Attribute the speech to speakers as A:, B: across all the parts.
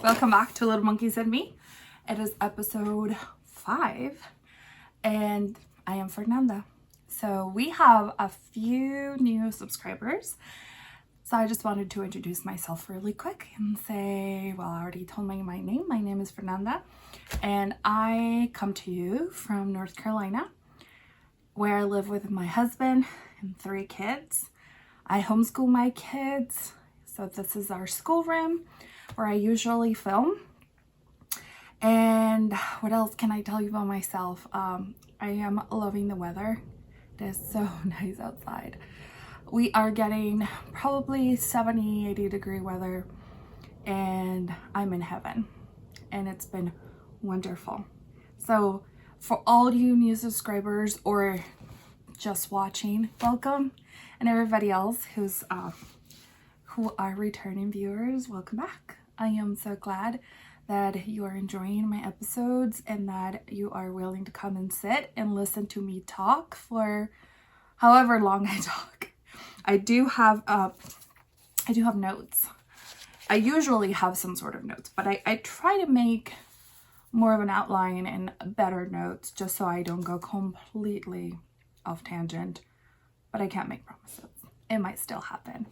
A: Welcome back to Little Monkeys and Me. It is episode 5 and I am Fernanda. So we have a few new subscribers. So I just wanted to introduce myself really quick and say, well, I already told my name. My name is Fernanda and I come to you from North Carolina, where I live with my husband and 3 kids. I homeschool my kids. So this is our schoolroom where I usually film. And what else can I tell you about myself? I am loving the weather. It is so nice outside. We are getting probably 70-80 degree weather and I'm in heaven and it's been wonderful. So for all you new subscribers or just watching, welcome, and everybody else who are returning viewers, welcome back. I am so glad that you are enjoying my episodes and that you are willing to come and sit and listen to me talk for however long I talk. I do have notes. I usually have some sort of notes, but I try to make more of an outline and better notes just so I don't go completely off tangent, but I can't make promises. It might still happen.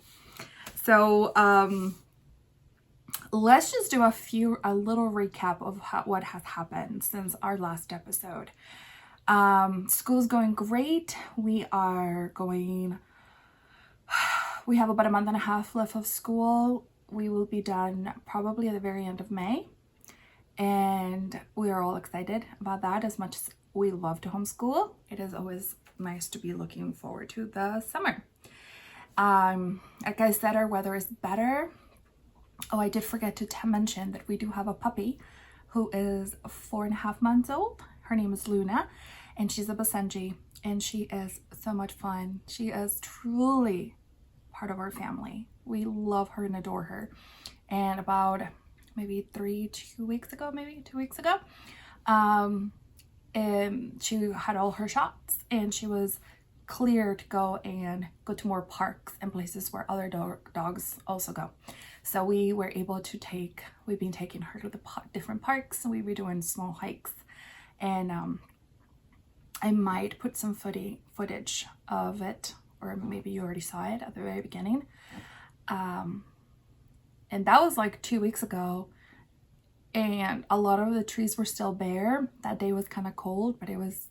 A: So let's just do a little recap of what has happened since our last episode. School's going great. We have about a month and a half left of school. We will be done probably at the very end of May. And we are all excited about that. As much as we love to homeschool, it is always nice to be looking forward to the summer. Like I said, our weather is better. Oh, I did forget to mention that we do have a puppy who is 4.5 months old. Her name is Luna and she's a Basenji and she is so much fun. She is truly part of our family. We love her and adore her. And about maybe 2 weeks ago, she had all her shots and she was clear to go to more parks and places where other dogs also go. So we were able to we've been taking her to the different parks and we were doing small hikes. And I might put some footage of it, or maybe you already saw it at the very beginning. And that was like 2 weeks ago. And a lot of the trees were still bare. That day was kind of cold, but it was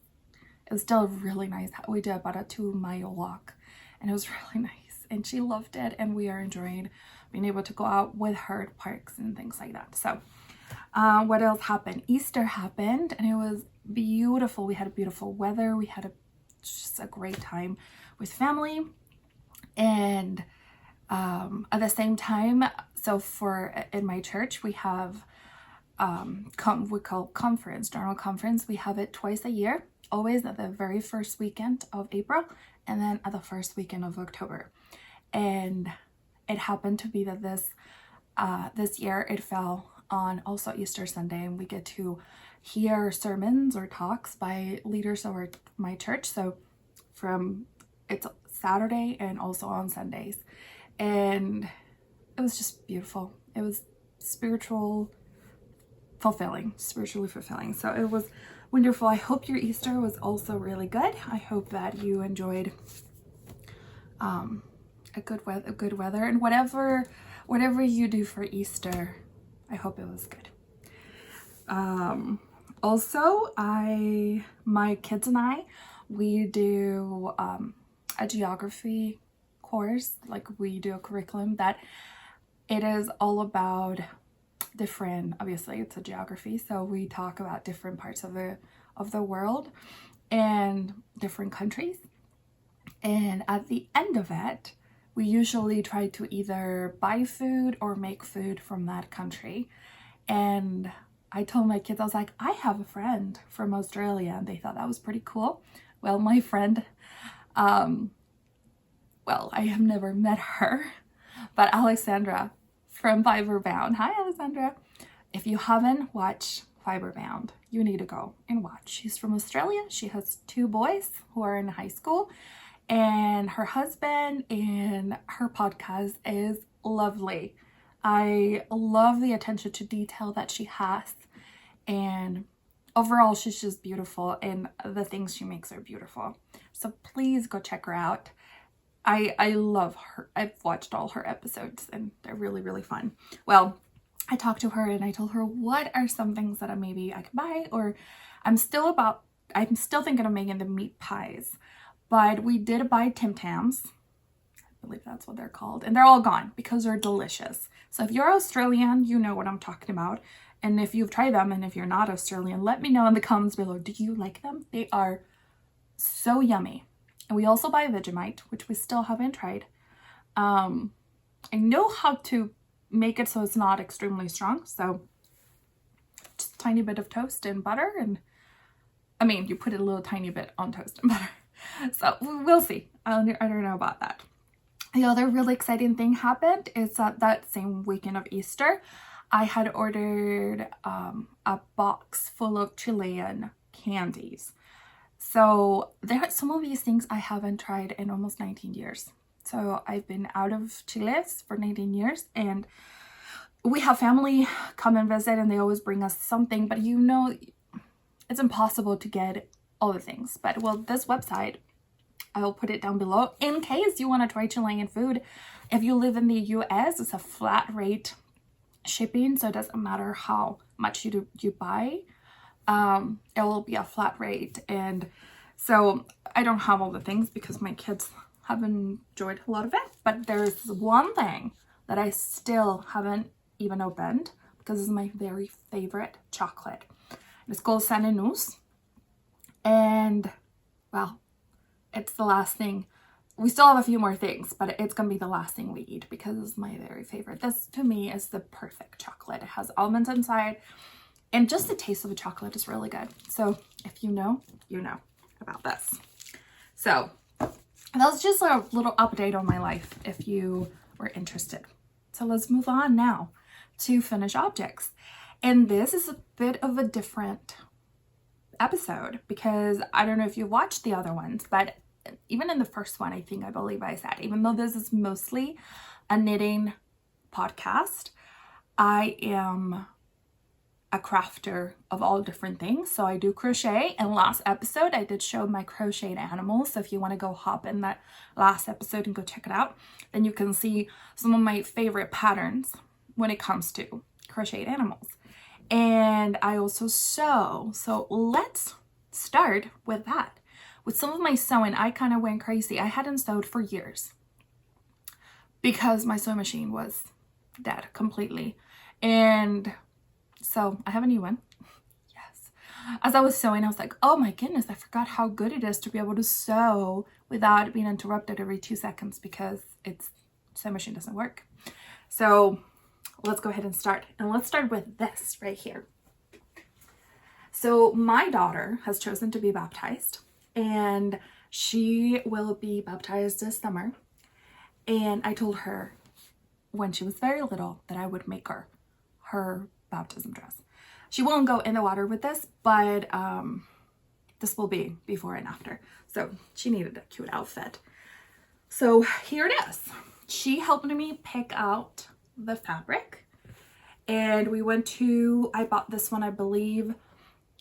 A: still really nice. We did about a 2-mile walk and it was really nice and she loved it and we are enjoying being able to go out with her at parks and things like that. So what else happened? Easter happened and it was beautiful. We had beautiful weather. We had just a great time with family. And at the same time, so in my church we have we call conference, general conference. We have it twice a year, always at the very first weekend of April and then at the first weekend of October. And it happened to be that this year it fell on also Easter Sunday and we get to hear sermons or talks by leaders of my church. So it's Saturday and also on Sundays. And it was just beautiful. It was spiritually fulfilling. So it was wonderful. I hope your Easter was also really good. I hope that you enjoyed a good weather and whatever you do for Easter, I hope it was good. Also, my kids and I, we do a geography course. Like we do a curriculum that it is all about obviously it's a geography, so we talk about different parts of the world and different countries. And at the end of it, we usually try to either buy food or make food from that country. And I told my kids, I was like, I have a friend from Australia, and they thought that was pretty cool. Well, my friend, I have never met her, but Alexandra from Fiberbound. Hi, Alexandra. If you haven't watched Fiberbound, you need to go and watch. She's from Australia. She has 2 boys who are in high school and her husband, and her podcast is lovely. I love the attention to detail that she has, and overall she's just beautiful, and the things she makes are beautiful. So please go check her out. I love her. I've watched all her episodes and they're really, really fun. Well, I talked to her and I told her what are some things that maybe I could buy, or I'm still thinking of making the meat pies, but we did buy Tim Tams. I believe that's what they're called, and they're all gone because they're delicious. So if you're Australian, you know what I'm talking about. And if you've tried them, and if you're not Australian, let me know in the comments below. Do you like them? They are so yummy. And we also buy Vegemite, which we still haven't tried. I know how to make it so it's not extremely strong. So just a tiny bit of toast and butter, and I mean, you put a little tiny bit on toast and butter. So we'll see. I don't know about that. The other really exciting thing happened is that same weekend of Easter, I had ordered a box full of Chilean candies. So there are some of these things I haven't tried in almost 19 years. So I've been out of Chile for 19 years, and we have family come and visit and they always bring us something, but you know, it's impossible to get all the things. But well, this website, I'll put it down below in case you want to try Chilean food. If you live in the US, it's a flat rate shipping, so it doesn't matter how much you buy. It will be a flat rate. And so I don't have all the things because my kids have enjoyed a lot of it, but there's one thing that I still haven't even opened because it's my very favorite chocolate. It's called San Enus, and well, it's the last thing. We still have a few more things, but it's gonna be the last thing we eat because it's my very favorite. This to me is the perfect chocolate. It has almonds inside, and just the taste of the chocolate is really good. So if you know, you know about this. So that's just a little update on my life if you were interested. So let's move on now to finished objects. And this is a bit of a different episode because I don't know if you watched the other ones, but even in the first one, I believe I said, even though this is mostly a knitting podcast, I am a crafter of all different things. So I do crochet, and last episode I did show my crocheted animals. So if you want to go hop in that last episode and go check it out, then you can see some of my favorite patterns when it comes to crocheted animals. And I also sew. So let's start with that. With some of my sewing, I kind of went crazy. I hadn't sewed for years because my sewing machine was dead completely. And so I have a new one. Yes. As I was sewing, I was like, oh my goodness, I forgot how good it is to be able to sew without being interrupted every 2 seconds because its sewing machine doesn't work. So let's go ahead and start. And let's start with this right here. So my daughter has chosen to be baptized, and she will be baptized this summer. And I told her when she was very little that I would make her baptism dress. She won't go in the water with this, but this will be before and after. So she needed a cute outfit. So here it is. She helped me pick out the fabric, and we went to, I bought this one, I believe,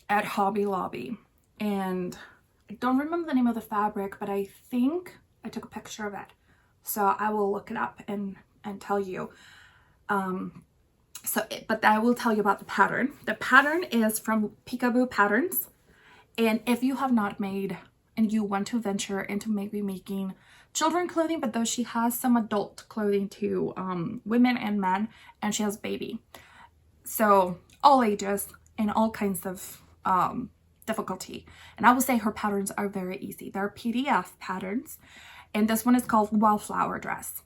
A: at Hobby Lobby, and I don't remember the name of the fabric, but I think I took a picture of it. So I will look it up and tell you. But I will tell you about the pattern. The pattern is from Peekaboo Patterns. And if you have not made and you want to venture into maybe making children clothing, but though she has some adult clothing too, women and men, and she has baby. So all ages and all kinds of difficulty. And I would say her patterns are very easy. They're PDF patterns, and this one is called Wildflower Dress,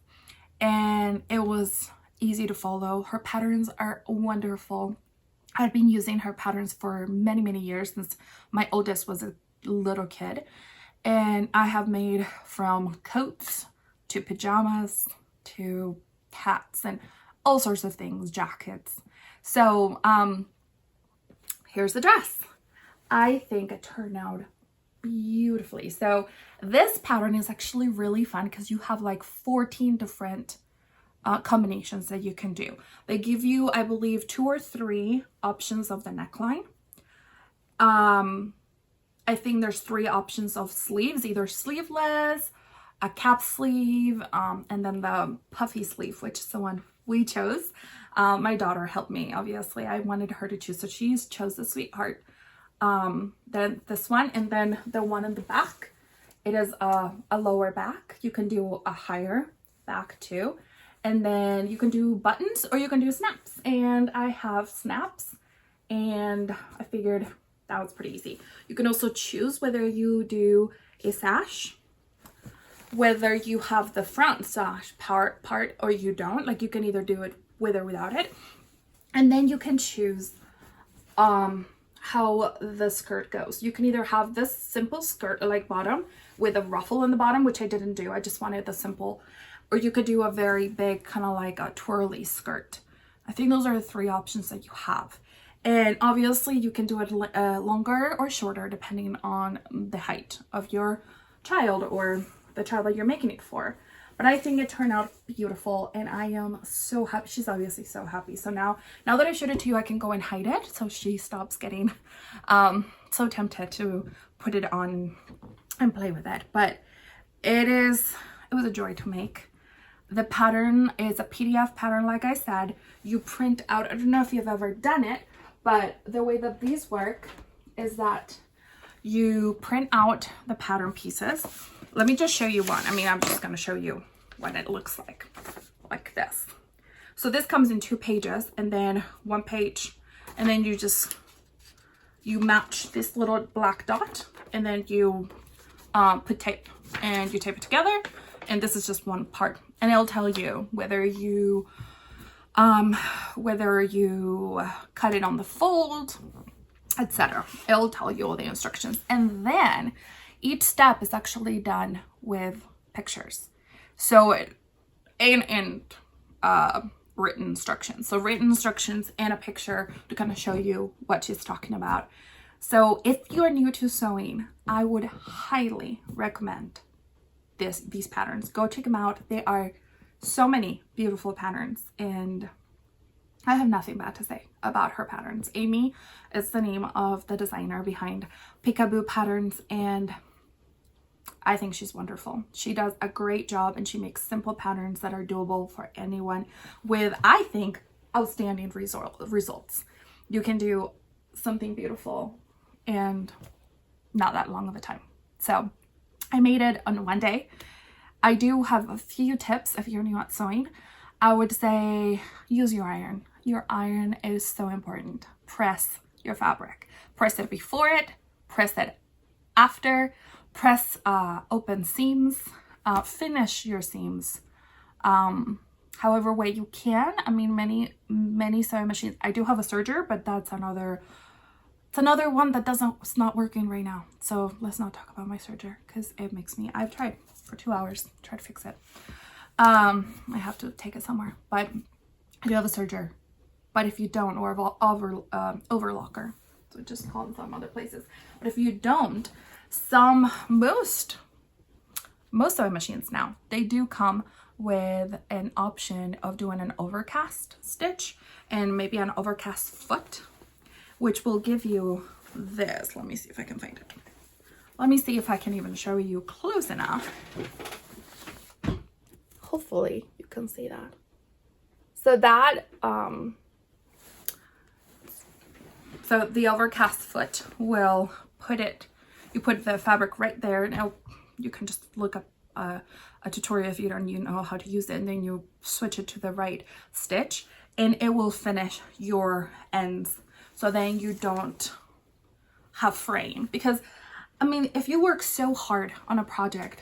A: and it was easy to follow. Her patterns are wonderful. I've been using her patterns for many years since my oldest was a little kid, and I have made from coats to pajamas to hats and all sorts of things, jackets. So here's the dress. I think it turned out beautifully. So this pattern is actually really fun because you have like 14 different combinations that you can do. They give you, I believe, 2 or 3 options of the neckline. I think there's 3 options of sleeves, either sleeveless, a cap sleeve, and then the puffy sleeve, which is the one we chose. My daughter helped me, obviously. I wanted her to choose, so she chose the sweetheart. Then this one, and then the one in the back, it is a lower back. You can do a higher back too. And then you can do buttons or you can do snaps. And I have snaps, and I figured that was pretty easy. You can also choose whether you do a sash, whether you have the front sash part or you don't. Like, you can either do it with or without it. And then you can choose how the skirt goes. You can either have this simple skirt like bottom with a ruffle in the bottom, which I didn't do. I just wanted the simple. Or you could do a very big kind of like a twirly skirt. I think those are the 3 options that you have. And obviously you can do it longer or shorter depending on the height of your child or the child that you're making it for. But I think it turned out beautiful, and I am so happy. She's obviously so happy. So now that I showed it to you, I can go and hide it so she stops getting so tempted to put it on and play with it. But it was a joy to make. The pattern is a PDF pattern, like I said. You print out, I don't know if you've ever done it, but the way that these work is that you print out the pattern pieces. Let me just show you one. I mean, I'm just going to show you what it looks like this. So this comes in 2 pages and then 1 page, and then you match this little black dot, and then you put tape and you tape it together, and this is just one part, and it'll tell you whether you cut it on the fold, etc. It'll tell you all the instructions, and then each step is actually done with pictures. So and written instructions. So written instructions and a picture to kind of show you what she's talking about. So if you're new to sewing, I would highly recommend these patterns. Go check them out. They are so many beautiful patterns, and I have nothing bad to say about her patterns. Amy is the name of the designer behind Peekaboo patterns, and I think she's wonderful. She does a great job, and she makes simple patterns that are doable for anyone with, I think, outstanding results. You can do something beautiful and not that long of a time. So I made it on 1 day. I do have a few tips if you're new at sewing. I would say use your iron. Your iron is so important. Press your fabric. Press it before it, press it after, press open seams, finish your seams however way you can. I mean, many sewing machines, I do have a serger, but that's another one that it's not working right now. So let's not talk about my serger, because it makes me, I've tried for 2 hours to try to fix it. I have to take it somewhere, but I do have a serger. But if you don't, or overlocker, so just call them some other places. But if you don't, most sewing machines now, they do come with an option of doing an overcast stitch and maybe an overcast foot, which will give you this. Let me see if I can find it. Let me see if I can even show you close enough. Hopefully you can see that. So that, so the overcast foot will you put the fabric right there, and you can just look up a tutorial if you don't know how to use it, and then you switch it to the right stitch, and it will finish your ends. So then you don't have fraying, because I mean, if you work so hard on a project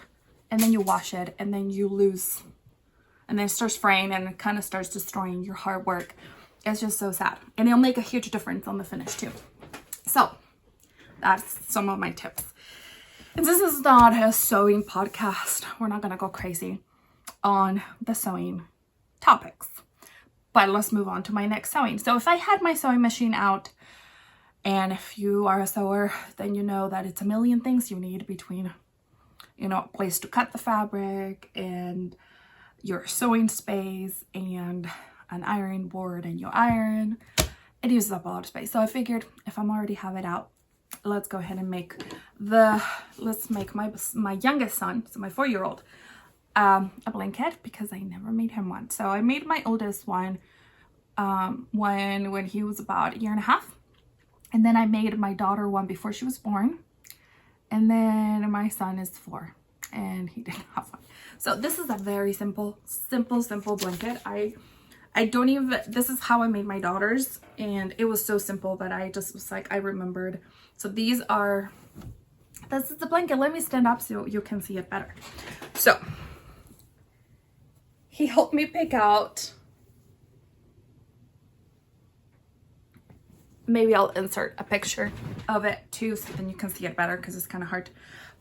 A: and then you wash it and then you lose, and then it starts fraying and it kind of starts destroying your hard work, it's just so sad, and it'll make a huge difference on the finish too. So that's some of my tips. And this is not a sewing podcast. We're not gonna go crazy on the sewing topics, but let's move on to my next sewing. So if I had my sewing machine out, and if you are a sewer, then you know that it's a million things you need between, a place to cut the fabric and, your sewing space and an iron board and your iron. It uses up a lot of space. So I figured if I'm already have it out, let's go ahead and make my youngest son, so my 4-year-old, a blanket, because I never made him one. So I made my oldest one when he was about 1.5 years. And then I made my daughter one before she was born. And then my son is 4 and he didn't have one. So this is a very simple blanket. I don't even, this is how I made my daughter's, and it was so simple that I just was like, I remembered. So this is the blanket. Let me stand up so you can see it better. So he helped me pick out, maybe I'll insert a picture of it too, so then you can see it better, because it's kind of hard.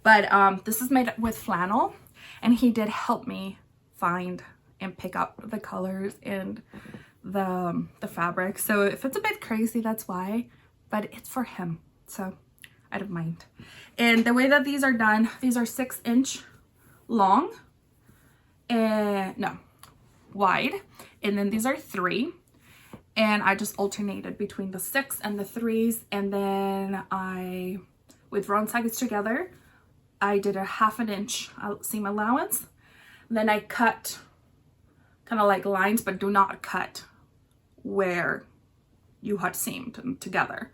A: But this is made with flannel, and he did help me find and pick up the colors and the fabric. So if it's a bit crazy, that's why, but it's for him, so I don't mind. And the way that these are done, these are 6-inch long and wide, and then these are 3, and I just alternated between the 6 and the 3s, and then I, with round sides together, I did a 1/2 inch seam allowance. Then I cut kind of like lines, but do not cut where you had seamed them together.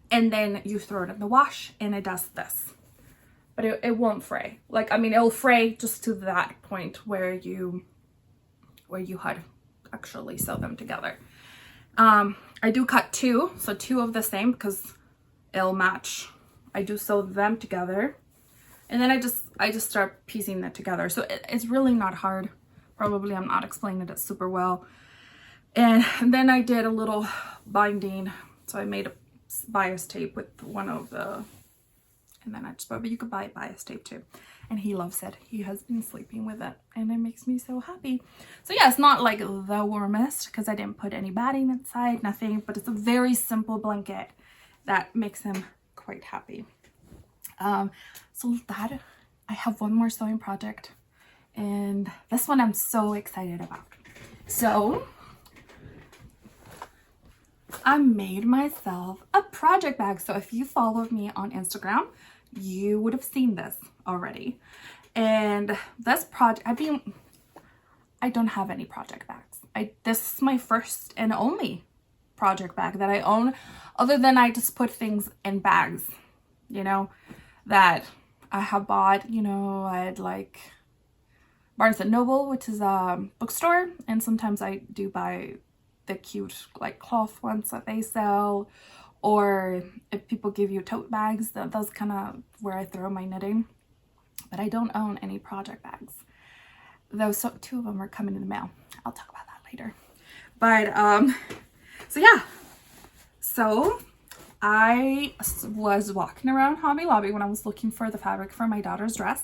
A: And then you throw it in the wash, and it does this. But it won't fray. Like, I mean, it'll fray just to that point where you had actually sew them together. I do cut 2, so 2 of the same, because it'll match. I do sew them together, and then I just start piecing it together. So it's really not hard. Probably I'm not explaining it super well. And then I did a little binding. So I made a bias tape with one of the, and then I just, but you could buy bias tape too. And he loves it. He has been sleeping with it, and it makes me so happy. So yeah, it's not like the warmest, because I didn't put any batting inside, nothing, but it's a very simple blanket that makes him quite happy. So that, I have one more sewing project, and this one I'm so excited about. So I made myself a project bag. So if you followed me on Instagram, you would have seen this already. And this project, I don't have any project bags. This is my first and only project bag that I own, other than I just put things in bags, you know, that I have bought, you know, I'd like Barnes & Noble, which is a bookstore, and sometimes I do buy the cute like cloth ones that they sell, or if people give you tote bags, that's kind of where I throw my knitting. But I don't own any project bags, though. So 2 of them are coming in the mail. I'll talk about that later. But so yeah, so I was walking around Hobby Lobby when I was looking for the fabric for my daughter's dress,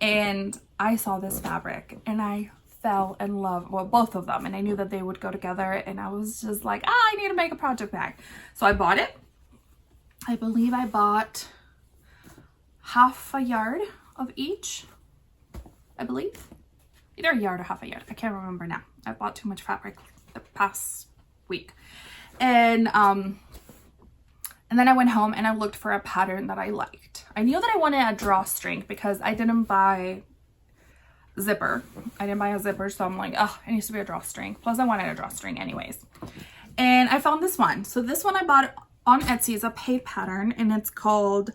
A: and I saw this fabric, and I fell in love, well, both of them, and I knew that they would go together, and I was just like, I need to make a project bag. So I bought it. I believe I bought 1/2 yard of each, I believe, either a yard or 1/2 yard. I can't remember now. I bought too much fabric the past week, and then I went home and I looked for a pattern that I liked. I knew that I wanted a drawstring because I didn't buy zipper. I didn't buy a zipper, so I'm like, oh, it needs to be a drawstring. Plus I wanted a drawstring anyways. And I found this one. So this one I bought on Etsy. Is a paid pattern, and it's called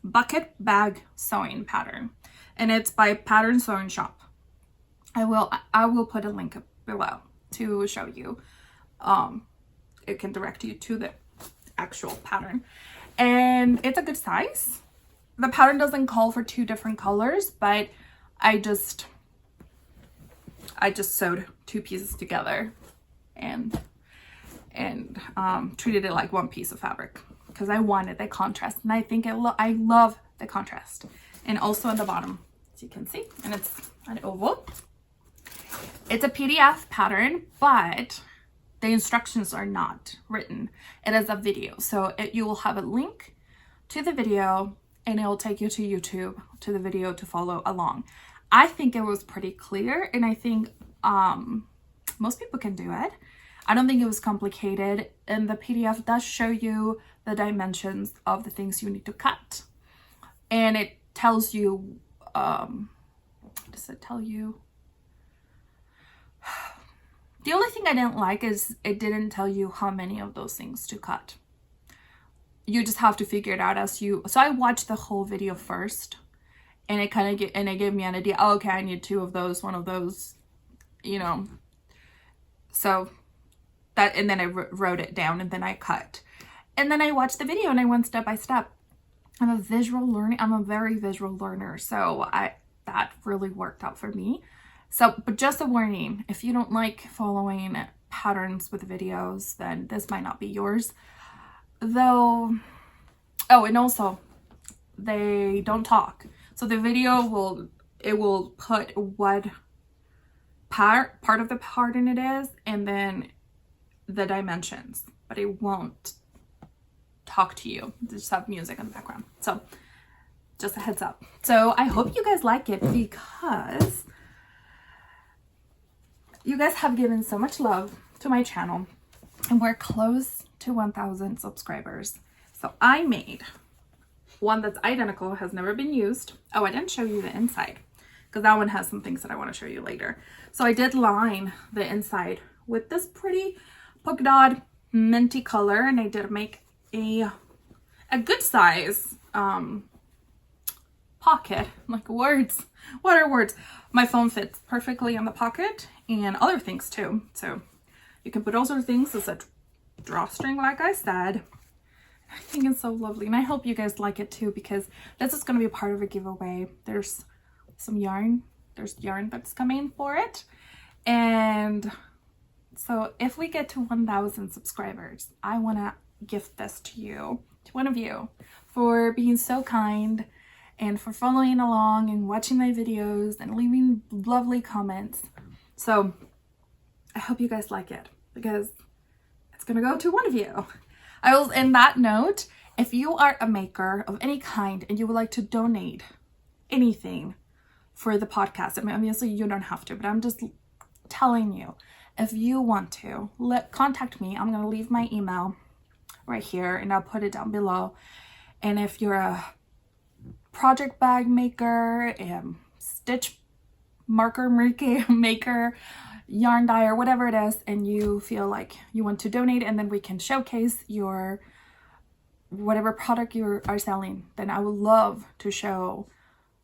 A: Bucket Bag Sewing Pattern. And it's by Patternsewingshop. I will put a link below to show you. It can direct you to the actual pattern, and it's a good size. The pattern doesn't call for 2 different colors, but I just sewed 2 pieces together and treated it like one piece of fabric because I wanted the contrast, and I think I love the contrast. And also on the bottom, as you can see, and it's an oval. It's a PDF pattern, but the instructions are not written. It is a video, so you will have a link to the video, and it'll take you to YouTube to the video to follow along. I think it was pretty clear, and I think most people can do it. I don't think it was complicated, and the PDF does show you the dimensions of the things you need to cut, and it tells you what does it tell you? The only thing I didn't like is it didn't tell you how many of those things to cut. You just have to figure it out as you. So I watched the whole video first, and it kind of gave me an idea. Oh, okay, I need 2 of those, 1 of those, you know. So that, and then I wrote it down, and then I cut, and then I watched the video and I went step by step. I'm a very visual learner, so that really worked out for me. So, but just a warning, if you don't like following patterns with videos, then this might not be yours. Though, oh, and also, they don't talk. So the video will put what part of the pattern it is, and then the dimensions, but it won't talk to you. Just have music in the background. So just a heads up. So I hope you guys like it, because you guys have given so much love to my channel, and we're close to 1,000 subscribers. So I made one that's identical, has never been used. Oh, I didn't show you the inside, because that one has some things that I want to show you later. So I did line the inside with this pretty polka dot minty color, and I did make a good size pocket. Like, words, what are words? My phone fits perfectly in the pocket, and other things too. So you can put all sorts of things. It's a drawstring, like I said. I think it's so lovely, and I hope you guys like it too, because this is going to be part of a giveaway. There's some yarn. There's yarn that's coming for it, and so if we get to 1,000 subscribers, I want to gift this to you, to one of you, for being so kind and for following along and watching my videos and leaving lovely comments. So I hope you guys like it, because it's gonna go to one of you. I will, in that note, if you are a maker of any kind and you would like to donate anything for the podcast, I mean, obviously you don't have to, but I'm just telling you, if you want to, contact me. I'm gonna leave my email right here, and I'll put it down below. And if you're a project bag maker, stitch marker maker, yarn dyer, whatever it is, and you feel like you want to donate, and then we can showcase your whatever product you are selling, then I would love to show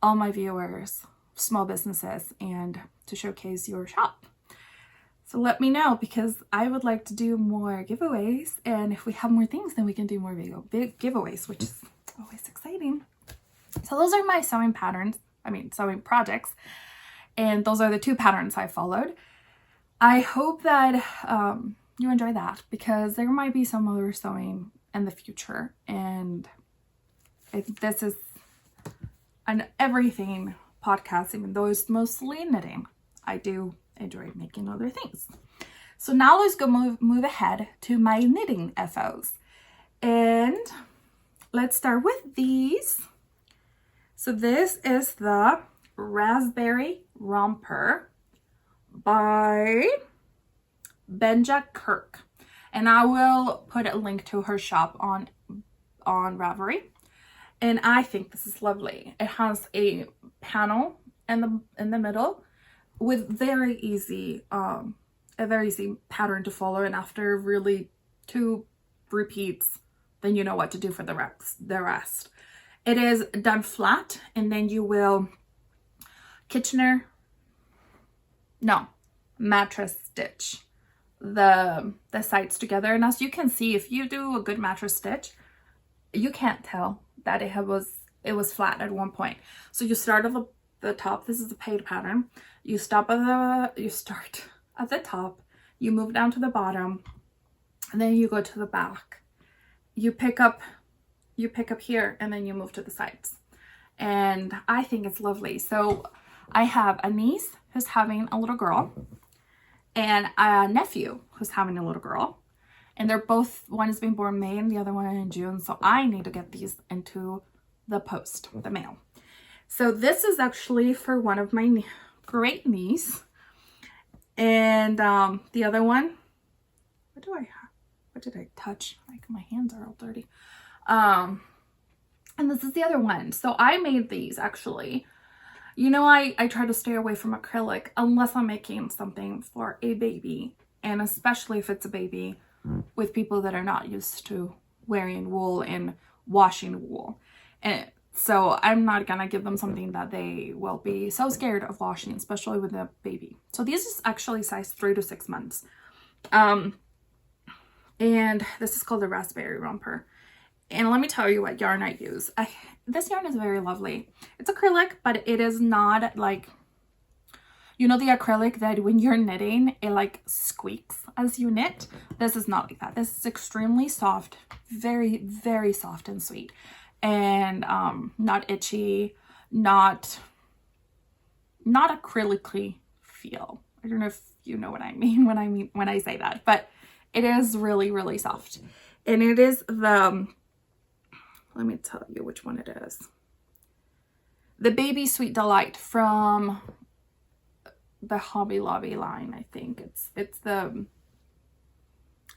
A: all my viewers, small businesses, and to showcase your shop. So let me know, because I would like to do more giveaways, and if we have more things, then we can do more big giveaways, which is always exciting. So those are my sewing patterns, sewing projects, and those are the 2 patterns I followed. I hope that you enjoy that, because there might be some other sewing in the future, and this is an everything podcast, even though it's mostly knitting. I do enjoy making other things. So now let's go move ahead to my knitting FOs, and let's start with these. So this is the Raspberry Romper by Benja Kirk, and I will put a link to her shop on Ravelry. And I think this is lovely. It has a panel in the middle with very easy a very easy pattern to follow, and after really 2 repeats, then you know what to do for the rest. It is done flat, and then you will mattress stitch the sides together. And as you can see, if you do a good mattress stitch, you can't tell that it was flat at one point. So you start at the top. This is the paid pattern. You start at the top, you move down to the bottom, and then you go to the back. You pick up here, and then you move to the sides. And I think it's lovely. So I have a niece who's having a little girl, and a nephew who's having a little girl, and they're both, one is being born May and the other one in June. So I need to get these into the post, the mail. So this is actually for one of my great niece. And the other one, what do I have? What did I touch? Like my hands are all dirty. And this is the other one. So I made these actually. You know, I try to stay away from acrylic unless I'm making something for a baby. And especially if it's a baby with people that are not used to wearing wool and washing wool. And so I'm not gonna give them something that they will be so scared of washing, especially with a baby. So this is actually size 3 to 6 months. And this is called the Raspberry Romper. And let me tell you what yarn I use. This yarn is very lovely. It's acrylic, but it is not like, you know, the acrylic that when you're knitting, it like squeaks as you knit. This is not like that. This is extremely soft, very, very soft and sweet. And not itchy, not acrylic-y feel. I don't know if you know what I mean when I say that, but it is really, really soft. And it is the, let me tell you which one it is. The Baby Sweet Delight from the Hobby Lobby line, I think. It's the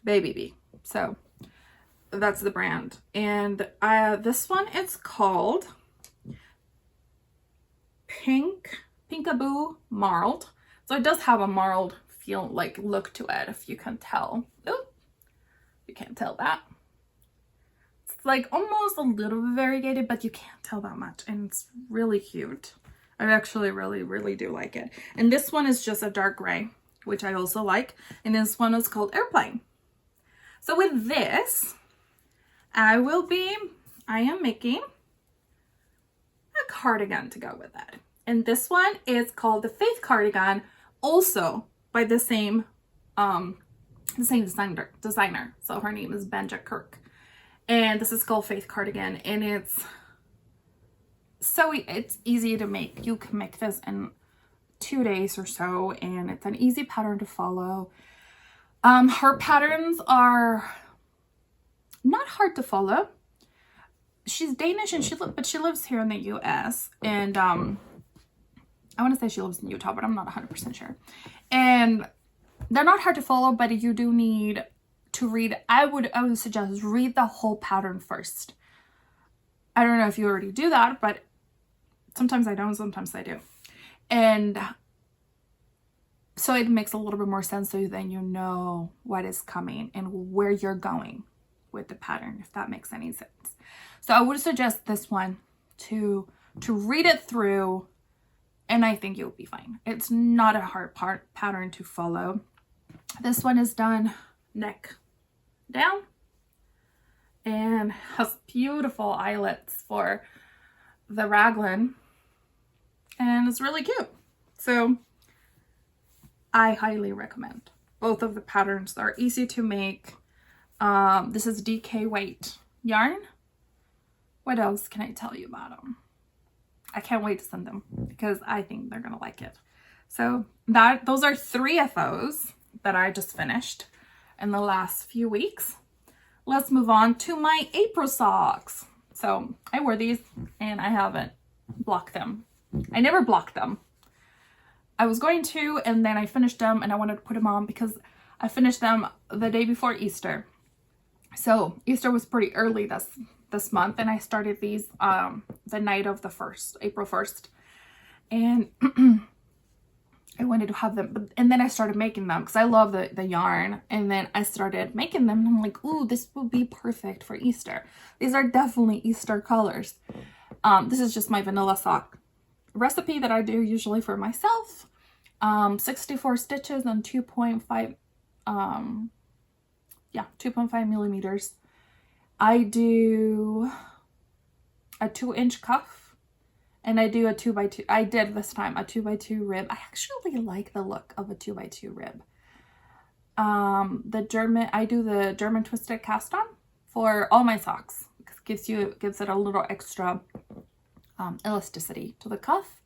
A: Baby Bee. So that's the brand. And this one is called Peekaboo Marled. So it does have a marled feel, like look to it, if you can tell. Ooh, you can't tell that. It's like almost a little bit variegated, but you can't tell that much. And it's really cute. I actually really, really do like it. And this one is just a dark gray, which I also like. And this one is called Airplane. So with this, I am making a cardigan to go with it. And this one is called the Faith Cardigan, also by the same designer. So her name is Benja Kirk. And this is called Faith Cardigan, and it's easy to make. You can make this in 2 days or so, and it's an easy pattern to follow. Her patterns are not hard to follow. She's Danish, and but she lives here in the US, and I want to say she lives in Utah, but I'm not 100% sure. And they're not hard to follow, but you do need to read. I would suggest read the whole pattern first. I don't know if you already do that, but sometimes I don't, sometimes I do. And so it makes a little bit more sense, so then you know what is coming and where you're going with the pattern, if that makes any sense. So I would suggest this one to read it through, and I think you'll be fine. It's not a hard pattern to follow. This one is done neck down and has beautiful eyelets for the raglan, and it's really cute. So I highly recommend both of the patterns. They're easy to make. This is DK weight yarn. What else can I tell you about them? I can't wait to send them because I think they're gonna like it. So those are 3 of those that I just finished in the last few weeks. Let's move on to my April socks. So I wore these and I haven't blocked them. I never blocked them. I was going to, and then I finished them, and I wanted to put them on because I finished them the day before Easter. So Easter was pretty early this month, and I started these the night of the 1st, April 1st. And I wanted to have them, and then I started making them because I love the yarn. And then I started making them, and I'm like, ooh, this would be perfect for Easter. These are definitely Easter colors. This is just my vanilla sock recipe that I do usually for myself. 64 stitches and 2.5 millimeters. I do a 2-inch cuff, and I do a 2x2. I did this time a 2x2 rib. I actually like the look of a 2x2 rib. I do the German twisted cast on for all my socks. Gives it a little extra elasticity to the cuff.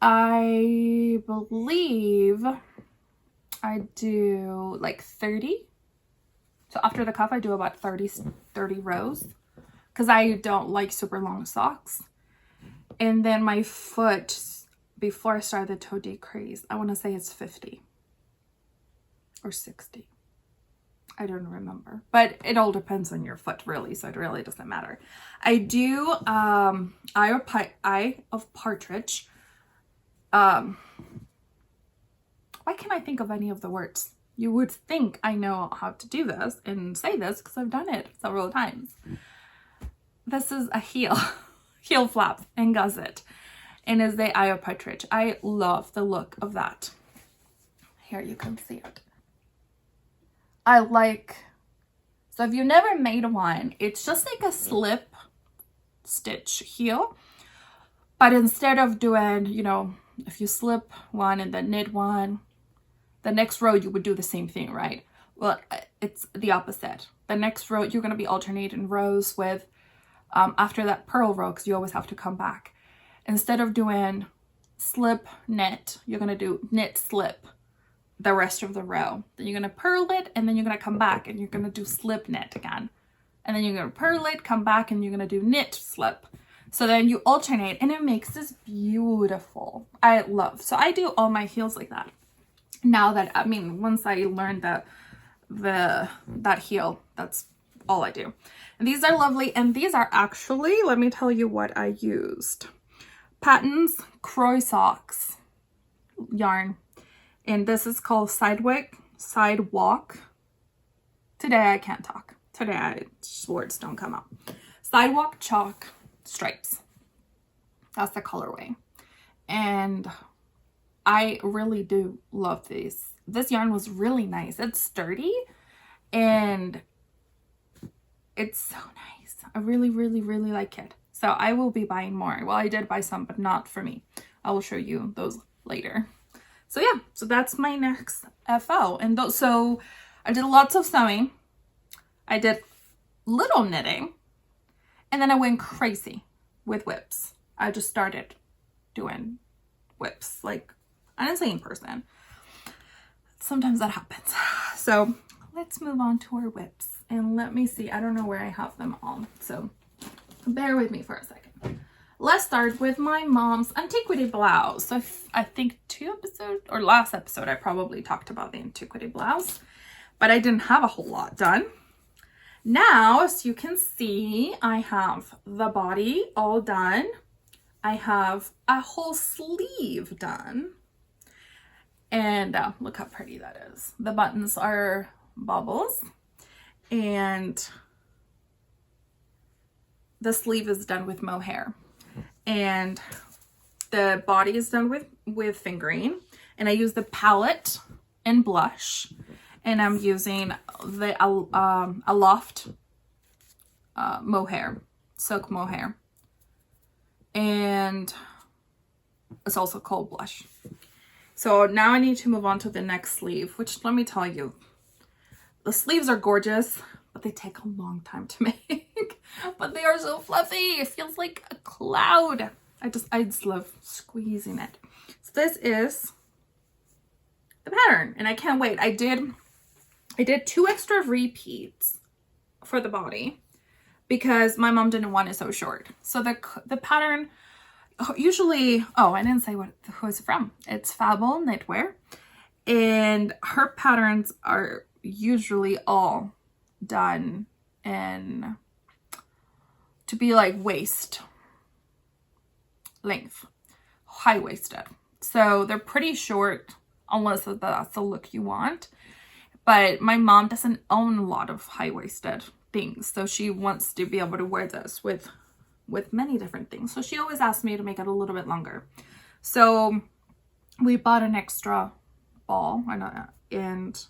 A: I believe I do like 30. So after the cuff, I do about 30 rows, because I don't like super long socks. And then my foot, before I started the toe decrease, I want to say it's 50 or 60. I don't remember, but it all depends on your foot really, so it really doesn't matter. I do eye of partridge. Why can't I think of any of the words? You would think I know how to do this and say this because I've done it several times. This is a heel flap and gusset, and is the eye of partridge. I love the look of that. Here you can see it. I like, so if you've never made one, it's just like a slip stitch heel, but instead of doing, you know, if you slip one and then knit one, the next row you would do the same thing, right? Well, it's the opposite. The next row you're going to be alternating rows with after that purl row, because you always have to come back. Instead of doing slip knit, you're going to do knit slip the rest of the row. Then you're going to purl it, and then you're going to come back and you're going to do slip knit again. And then you're going to purl it, come back, and you're going to do knit slip. So then you alternate, and it makes this beautiful. I love. So I do all my heels like that. Now that, I mean, once I learned that heel, that's all I do. And these are lovely, and these are actually, let me tell you what I used. Patons Kroy socks yarn. And this is called Sidewalk. Today I can't talk. Today words don't come out. Sidewalk chalk stripes. That's the colorway. And I really do love these. This yarn was really nice. It's sturdy and it's so nice. I really, really, really like it. So I will be buying more. Well, I did buy some, but not for me. I will show you those later. So yeah, so that's my next FO. And so I did lots of sewing. I did little knitting. And then I went crazy with WIPS. I just started doing WIPS like an insane person. Sometimes that happens. So let's move on to our WIPS. And let me see. I don't know where I have them all. So bear with me for a second. Let's start with my mom's Antiquity blouse. So I think last episode, I probably talked about the Antiquity blouse, but I didn't have a whole lot done. Now, as you can see, I have the body all done. I have a whole sleeve done. And look how pretty that is. The buttons are bubbles. And the sleeve is done with mohair. And the body is done with fingering. And I use the palette and blush. And I'm using the Aloft mohair, silk mohair. And it's also called blush. So now I need to move on to the next sleeve, which let me tell you, the sleeves are gorgeous, but they take a long time to make. But they are so fluffy. It feels like a cloud. I just love squeezing it. So this is the pattern, and I can't wait. I did 2 extra repeats for the body because my mom didn't want it so short. So the pattern usually, oh, I didn't say who it's from. It's Fabel Knitwear, and her patterns are usually all done in to be like waist length, high-waisted. So they're pretty short unless that's the look you want. But my mom doesn't own a lot of high-waisted things, so she wants to be able to wear this with many different things. So she always asks me to make it a little bit longer. So we bought an extra ball, and it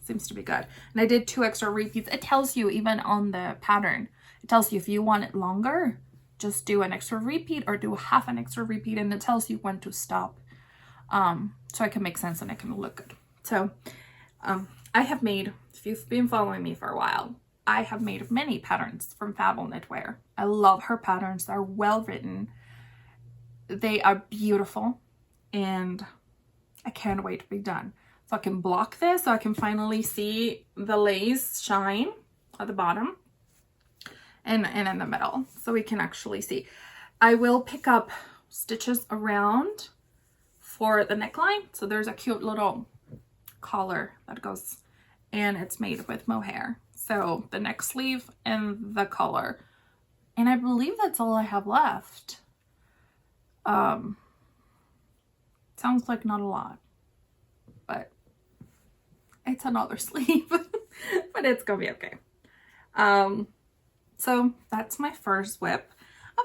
A: seems to be good. And I did 2 extra repeats. It tells you even on the pattern, it tells you if you want it longer, just do an extra repeat or do half an extra repeat, and it tells you when to stop, so it can make sense and it can look good. So I have made, if you've been following me for a while, I have made many patterns from Fabel Knitwear. I love her patterns. They're well written. They are beautiful, and I can't wait to be done. So I can block this so I can finally see the lace shine at the bottom. and in the middle, so we can actually see. I will pick up stitches around for the neckline. So there's a cute little collar that goes, and it's made with mohair. So the neck sleeve and the collar. And I believe that's all I have left. Sounds like not a lot, but it's another sleeve, but it's gonna be okay. So that's my first WIP. I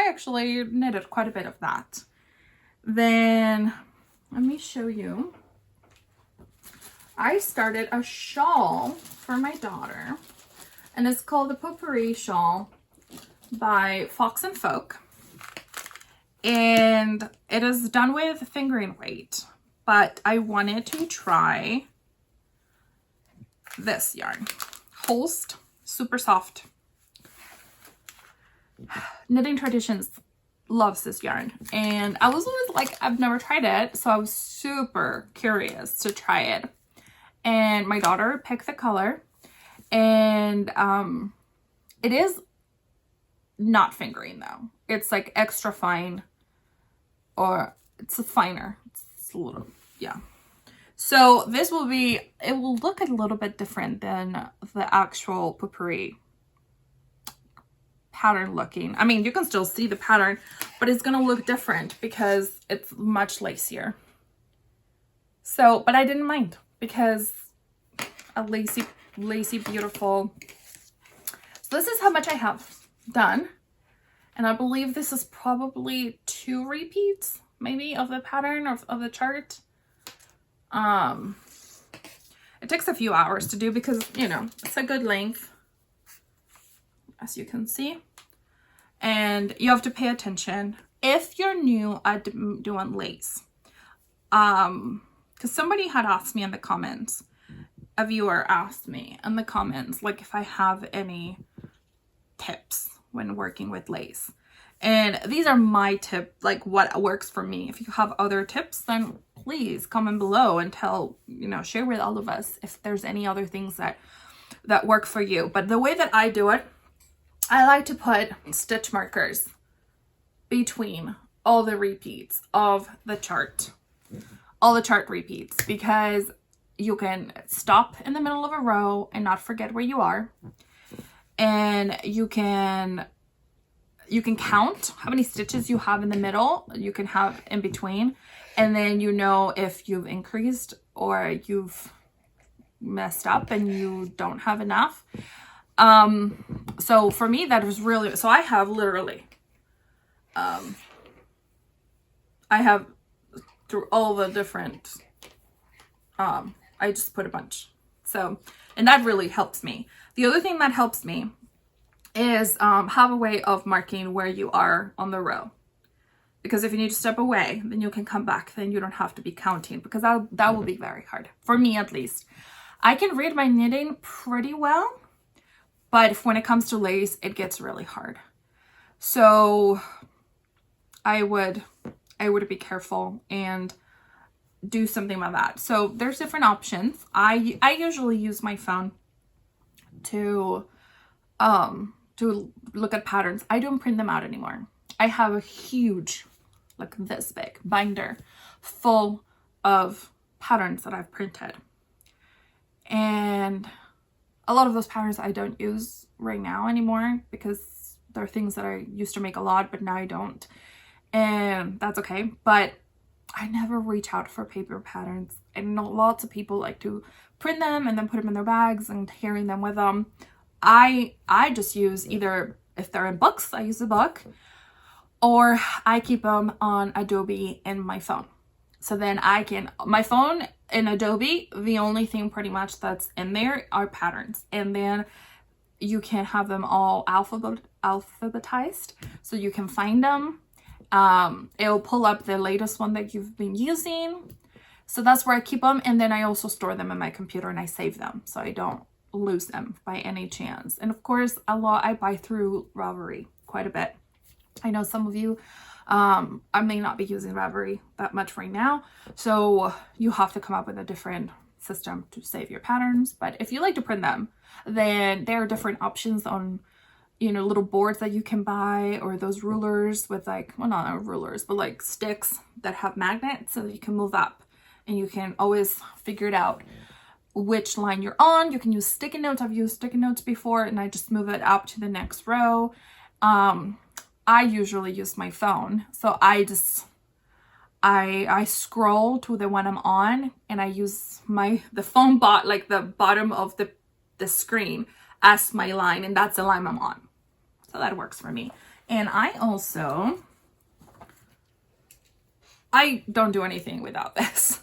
A: actually knitted quite a bit of that. Then let me show you. I started a shawl for my daughter, and it's called the Potpourri shawl by Fox and Folk. And it is done with fingering weight, but I wanted to try this yarn, Holst Supersoft. Knitting Traditions loves this yarn, and I was always like, I've never tried it, so I was super curious to try it. And my daughter picked the color, and it is not fingering though. It's like extra fine, or it's finer. It's a little, yeah. So this will be, it will look a little bit different than the actual Potpourri pattern looking. I mean, you can still see the pattern, but it's gonna look different because it's much lacier. So, but I didn't mind, because a lacy, beautiful. So this is how much I have done. And I believe this is probably 2 repeats, maybe, of the pattern or of the chart. It takes a few hours to do because, you know, it's a good length, as you can see. And you have to pay attention if you're new at doing lace. Because somebody had asked me in the comments, a viewer asked me in the comments, like, if I have any tips when working with lace. And these are my tip, like what works for me. If you have other tips, then please comment below and tell, you know, share with all of us if there's any other things that work for you. But the way that I do it, I like to put stitch markers between all the repeats of the chart, all the chart repeats, because you can stop in the middle of a row and not forget where you are. And you can count how many stitches you have in the middle, you can have in between, and then you know if you've increased or you've messed up and you don't have enough. So for me, that was really, so I have literally, I have through all the different, I just put a bunch. So, and that really helps me. The other thing that helps me is have a way of marking where you are on the row. Because if you need to step away, then you can come back. Then you don't have to be counting, because that will be very hard. For me, at least. I can read my knitting pretty well, but when it comes to lace, it gets really hard. So I would be careful and do something about that. So there's different options. I usually use my phone to look at patterns. I don't print them out anymore. I have a huge, like this big binder full of patterns that I've printed. And a lot of those patterns I don't use right now anymore, because they're things that I used to make a lot, but now I don't. And that's okay. But I never reach out for paper patterns. I know lots of people like to print them and then put them in their bags and carrying them with them. I just use, either if they're in books, I use a book, or I keep them on Adobe in my phone. So then I can, my phone in Adobe, the only thing pretty much that's in there are patterns. And then you can have them all alphabetized, so you can find them. It'll pull up the latest one that you've been using. So that's where I keep them. And then I also store them in my computer and I save them, so I don't lose them by any chance. And of course, a lot I buy through Ravelry quite a bit. I know some of you, I may not be using Ravelry that much right now, so you have to come up with a different system to save your patterns. But if you like to print them, then there are different options on, you know, little boards that you can buy, or those rulers with like, well, not rulers, but like sticks that have magnets so that you can move up and you can always figure it out which line you're on. You can use sticky notes. I've used sticky notes before, and I just move it up to the next row. I usually use my phone, so I scroll to the one I'm on, and I use the phone like the bottom of the screen as my line, and that's the line I'm on. So that works for me. And I don't do anything without this.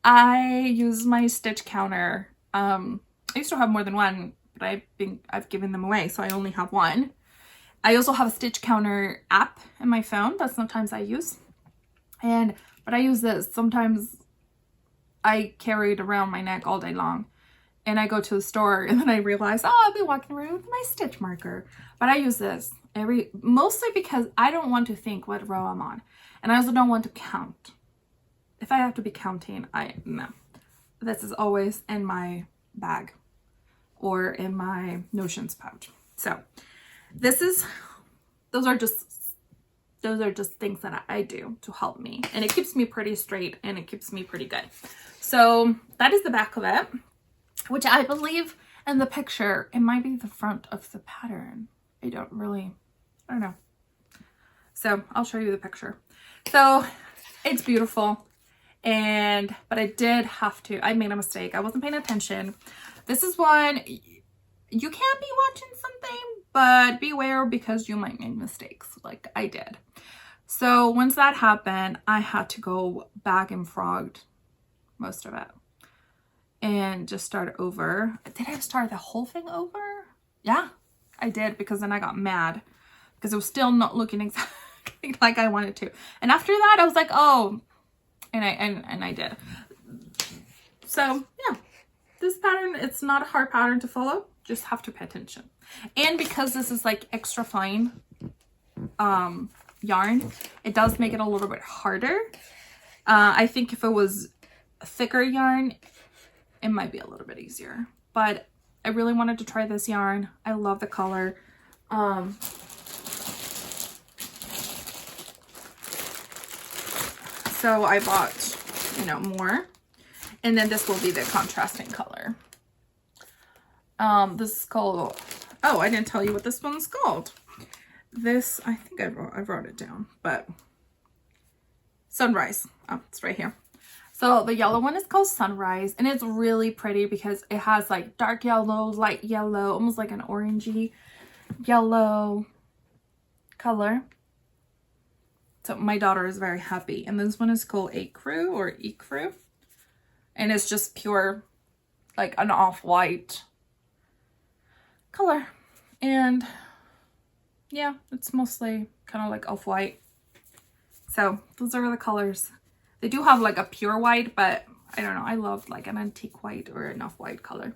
A: I use my stitch counter. I used to have more than one, but I've given them away, so I only have one. I also have a stitch counter app in my phone that sometimes I use. But I use this. Sometimes I carry it around my neck all day long, and I go to the store and then I realize, oh, I'll be walking around with my stitch marker. But I use this mostly because I don't want to think what row I'm on. And I also don't want to count. If I have to be counting, no. This is always in my bag or in my notions pouch. So those are just things that I do to help me, and it keeps me pretty straight and it keeps me pretty good. So that is the back of it, which I believe in the picture, it might be the front of the pattern. I don't know. So I'll show you the picture. So it's beautiful, but I made a mistake. I wasn't paying attention. This is one, you can't be watching something, but beware, because you might make mistakes like I did. So once that happened, I had to go back and frog most of it and just start over. Did I start the whole thing over? Yeah, I did, because then I got mad because it was still not looking exactly like I wanted to. And after that, I was like, oh, and I did. So yeah, this pattern, it's not a hard pattern to follow. Just have to pay attention. And because this is like extra fine yarn, it does make it a little bit harder. I think if it was thicker yarn, it might be a little bit easier. But I really wanted to try this yarn. I love the color. So I bought, more. And then this will be the contrasting color. This is called, oh, I didn't tell you what this one's called. This, I think I wrote it down, but Sunrise. Oh, it's right here. So the yellow one is called Sunrise, and it's really pretty because it has like dark yellow, light yellow, almost like an orangey yellow color. So my daughter is very happy. And this one is called Ecru or Ecru. And it's just pure, like an off-white color. And yeah, it's mostly kind of like off-white. So those are the colors. They do have like a pure white, but I don't know. I love like an antique white or an off-white color.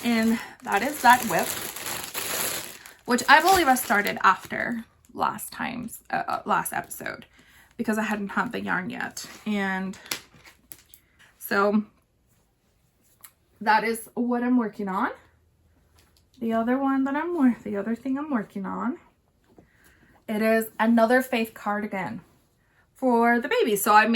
A: And that is that whip, which I believe I started after last episode because I hadn't had the yarn yet. And so that is what I'm working on. The other thing I'm working on, it is another Faith cardigan for the baby. So I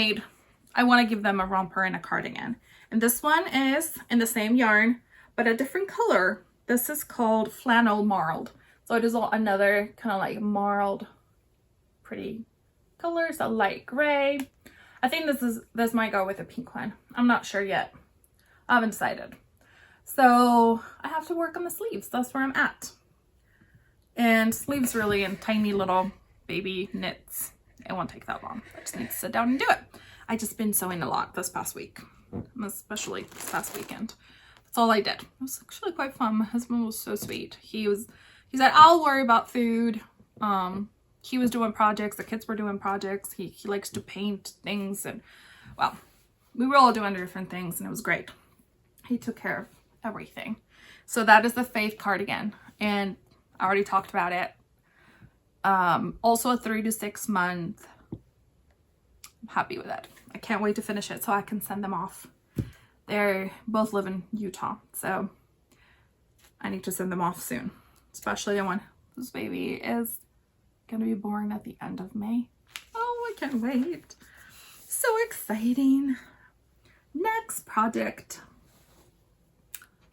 A: want to give them a romper and a cardigan. And this one is in the same yarn, but a different color. This is called Flannel Marled. So it is another kind of like marled, pretty colors, a light gray. I think this might go with a pink one. I'm not sure yet. I haven't decided. So I have to work on the sleeves. That's where I'm at. And sleeves really in tiny little baby knits. It won't take that long. I just need to sit down and do it. I just been sewing a lot this past week, especially this past weekend. That's all I did. It was actually quite fun. My husband was so sweet. He said, I'll worry about food. He was doing projects. The kids were doing projects. He likes to paint things. And, well, we were all doing different things, and it was great. He took care of everything. So that is the Faith cardigan. And I already talked about it. Also a 3 to 6 month. I'm happy with it. I can't wait to finish it so I can send them off They both live in Utah, so I need to send them off soon, especially the one whose baby is gonna be born at the end of May. Oh, I can't wait. So exciting. Next project.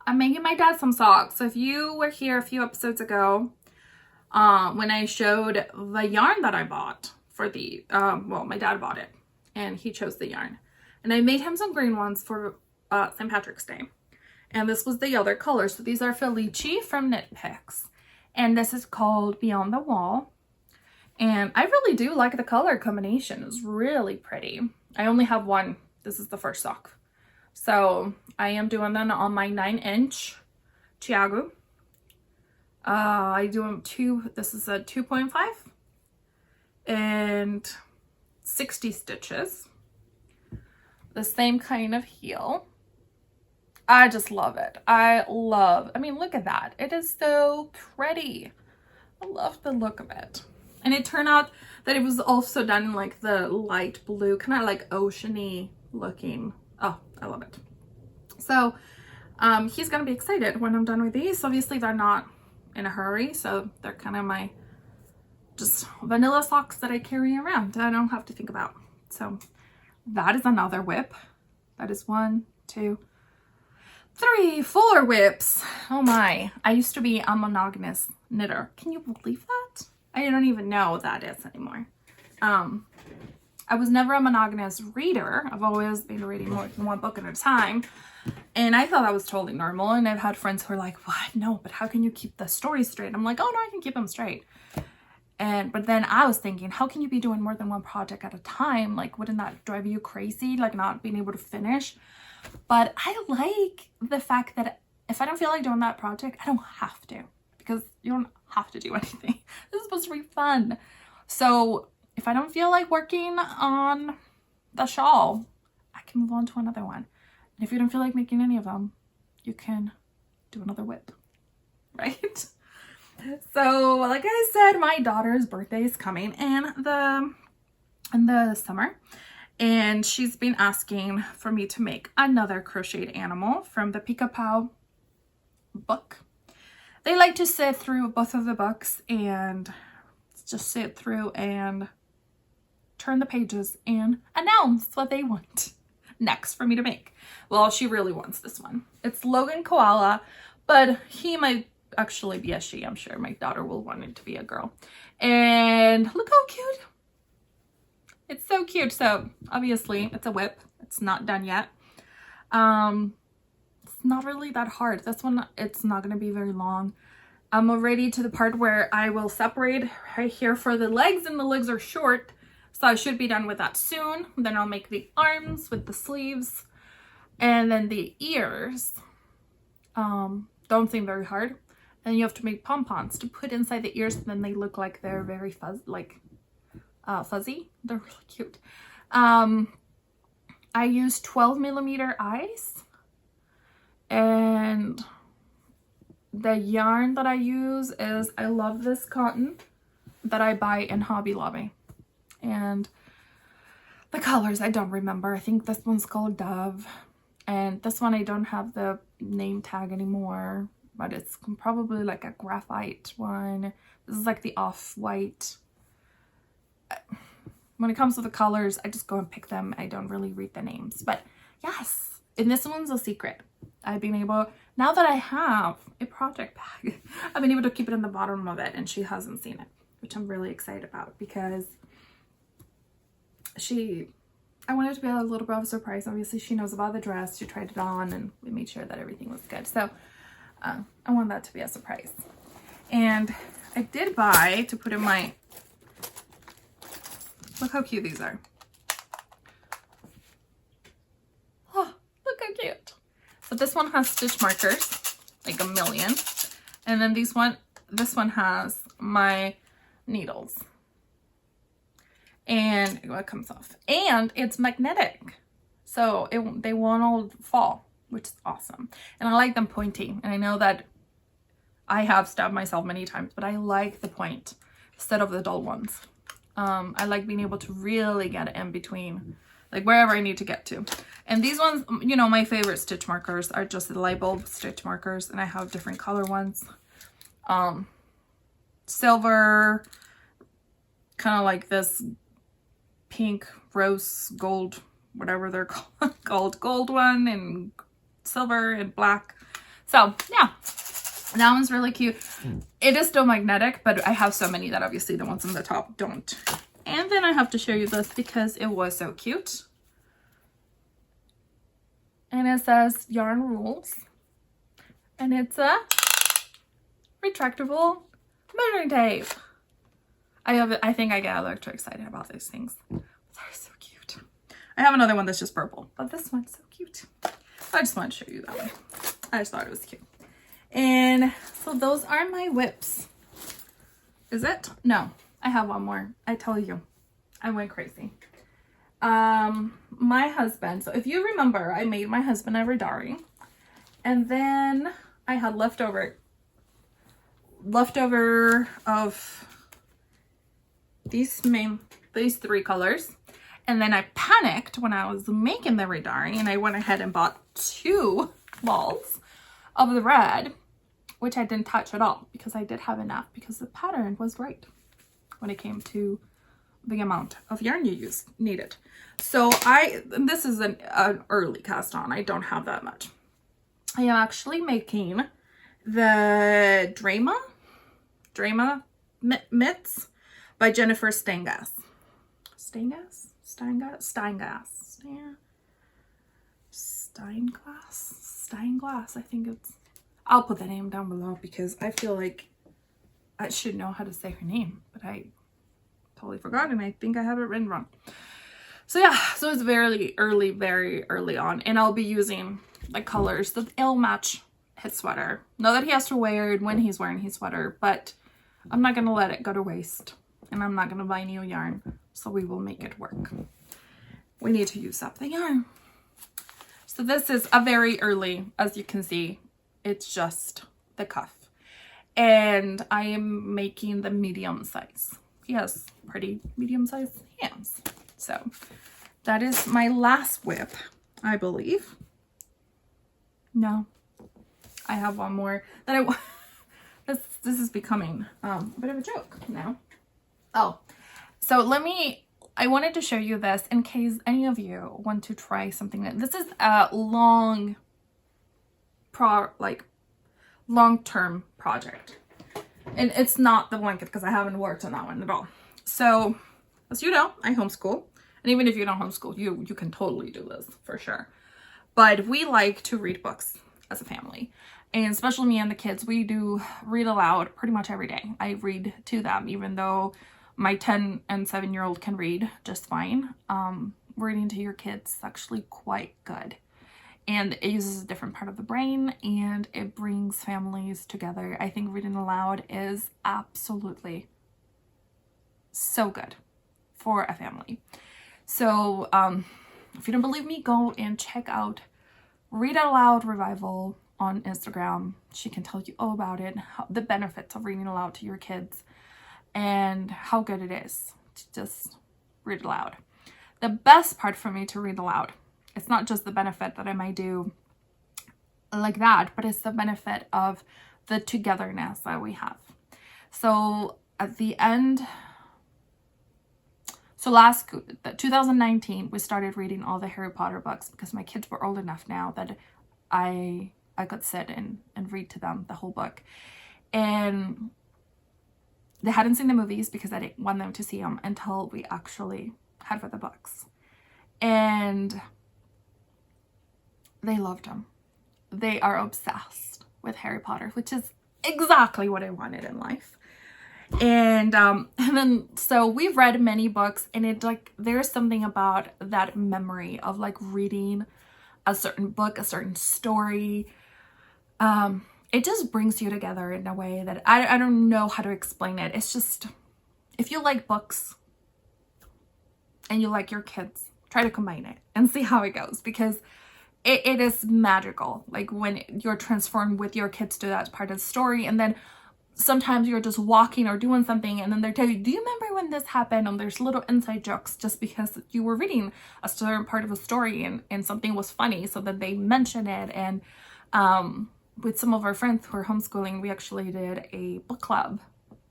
A: I'm making my dad some socks. So if you were here a few episodes ago, when I showed the yarn that I bought for the, well, my dad bought it and he chose the yarn. And I made him some green ones for St. Patrick's Day. And this was the other color. So these are Felici from KnitPicks. And this is called Beyond the Wall. And I really do like the color combination. It's really pretty. I only have one. This is the first sock. So I am doing them on my 9-inch Chiago. I do them this is a 2.5 and 60 stitches. The same kind of heel. I just love it. I mean, look at that. It is so pretty. I love the look of it. And it turned out that it was also done in like the light blue, kind of like oceany looking. Oh, I love it. So he's gonna be excited when I'm done with these. Obviously they're not in a hurry, so they're kind of my just vanilla socks that I carry around that I don't have to think about. So that is another WIP. That is 1, 2, 3, 4 WIPs. Oh my, I used to be a monogamous knitter. Can you believe that? I don't even know what that is anymore. I was never a monogamous reader. I've always been reading more than one book at a time. And I thought that was totally normal. And I've had friends who are like, what? No, but how can you keep the stories straight? I'm like, oh no, I can keep them straight. But then I was thinking, how can you be doing more than one project at a time? Like, wouldn't that drive you crazy? Like not being able to finish? But I like the fact that if I don't feel like doing that project, I don't have to, because you don't have to do anything. This is supposed to be fun. So if I don't feel like working on the shawl, I can move on to another one. And if you don't feel like making any of them, you can do another WIP, right? So like I said, my daughter's birthday is coming in the summer, and she's been asking for me to make another crocheted animal from the Peekaboo book. They like to sit through both of the books and just sit through and turn the pages and announce what they want next for me to make. Well, she really wants this one. It's Logan Koala, but he might actually be a she. I'm sure my daughter will want it to be a girl. And look how cute. It's so cute. So obviously it's a WIP. It's not done yet. It's not really that hard. This one, it's not going to be very long. I'm already to the part where I will separate right here for the legs, and the legs are short. So I should be done with that soon. Then I'll make the arms with the sleeves, and then the ears. Don't seem very hard. And you have to make pom-poms to put inside the ears, and then they look like they're very fuzzy. They're really cute. I use 12mm eyes, and the yarn that I use is, I love this cotton that I buy in Hobby Lobby. And the colors I don't remember. I think this one's called Dove, and this one I don't have the name tag anymore, but it's probably like a graphite one. This is like the off-white. When it comes to the colors, I just go and pick them. I don't really read the names, but yes. And this one's a secret. I've been able, now that I have a project bag, I've been able to keep it in the bottom of it, and she hasn't seen it, which I'm really excited about, because I wanted it to be a little bit of a surprise. Obviously she knows about the dress. She tried it on and we made sure that everything was good. So I want that to be a surprise. And I did buy, to put in my, look how cute these are. Oh, look how cute. So this one has stitch markers, like a million. And then this one has my needles. And it comes off. And it's magnetic. So they won't all fall, which is awesome. And I like them pointy. And I know that I have stabbed myself many times, but I like the point instead of the dull ones. I like being able to really get in between like wherever I need to get to. And these ones, you know, my favorite stitch markers are just the light bulb stitch markers, and I have different color ones. Silver, kind of like this pink, rose, gold, whatever they're called, gold one, and silver and black. So yeah, that one's really cute. It is still magnetic, but I have so many that obviously the ones on the top don't. And then I have to show you this because it was so cute. And it says Yarn Rules. And it's a retractable measuring tape. I think I get a little too excited about these things. They're so cute. I have another one that's just purple, but this one's so cute. I just wanted to show you that one. I just thought it was cute. And so those are my WIPS. Is it? No, I have one more. I tell you, I went crazy. My husband, so if you remember, I made my husband a redari, and then I had leftover of these three colors, and then I panicked when I was making the redari, and I went ahead and bought 2 balls of the red, which I didn't touch at all because I did have enough, because the pattern was right when it came to the amount of yarn you needed. So this is an early cast on. I don't have that much. I am actually making the Dreyma mitts by Jennifer Steingass. Steingass, I think it's. I'll put the name down below because I feel like I should know how to say her name, but I totally forgot, and I think I have it written wrong. So yeah, so it's very early on, and I'll be using like colors that it'll match his sweater. Not that he has to wear it when he's wearing his sweater, but I'm not gonna let it go to waste, and I'm not gonna buy new yarn, so we will make it work. We need to use up the yarn. So this is a very early, as you can see, it's just the cuff, and I am making the medium size. He has pretty medium-sized hands. So that is my last WIP, I believe. No, I have one more that this is becoming a bit of a joke now. Oh, so I wanted to show you this in case any of you want to try something. This is a long-term project. And it's not the blanket because I haven't worked on that one at all. So, as you know, I homeschool. And even if you don't homeschool, you can totally do this for sure. But we like to read books as a family. And especially me and the kids, we do read aloud pretty much every day. I read to them, even though my 10 and 7-year-old can read just fine. Reading to your kids is actually quite good. And it uses a different part of the brain, and it brings families together. I think reading aloud is absolutely so good for a family. So if you don't believe me, go and check out Read Out Loud Revival on Instagram. She can tell you all about it, the benefits of reading aloud to your kids, and how good it is to just read aloud. The best part for me to read aloud, it's not just the benefit that I might do like that, but it's the benefit of the togetherness that we have. So at the end, so 2019, we started reading all the Harry Potter books because my kids were old enough now that I could sit and read to them the whole book. And they hadn't seen the movies because I didn't want them to see them until we actually had read the books. And they loved them. They are obsessed with Harry Potter, which is exactly what I wanted in life. And then so we've read many books, and it like there's something about that memory of like reading a certain book, a certain story. It just brings you together in a way that I don't know how to explain it. It's just, if you like books and you like your kids, try to combine it and see how it goes, because it is magical. Like when you're transformed with your kids to that part of the story, and then sometimes you're just walking or doing something and then they tell you, do you remember when this happened? And there's little inside jokes just because you were reading a certain part of a story and something was funny, so that they mention it. And with some of our friends who are homeschooling, we actually did a book club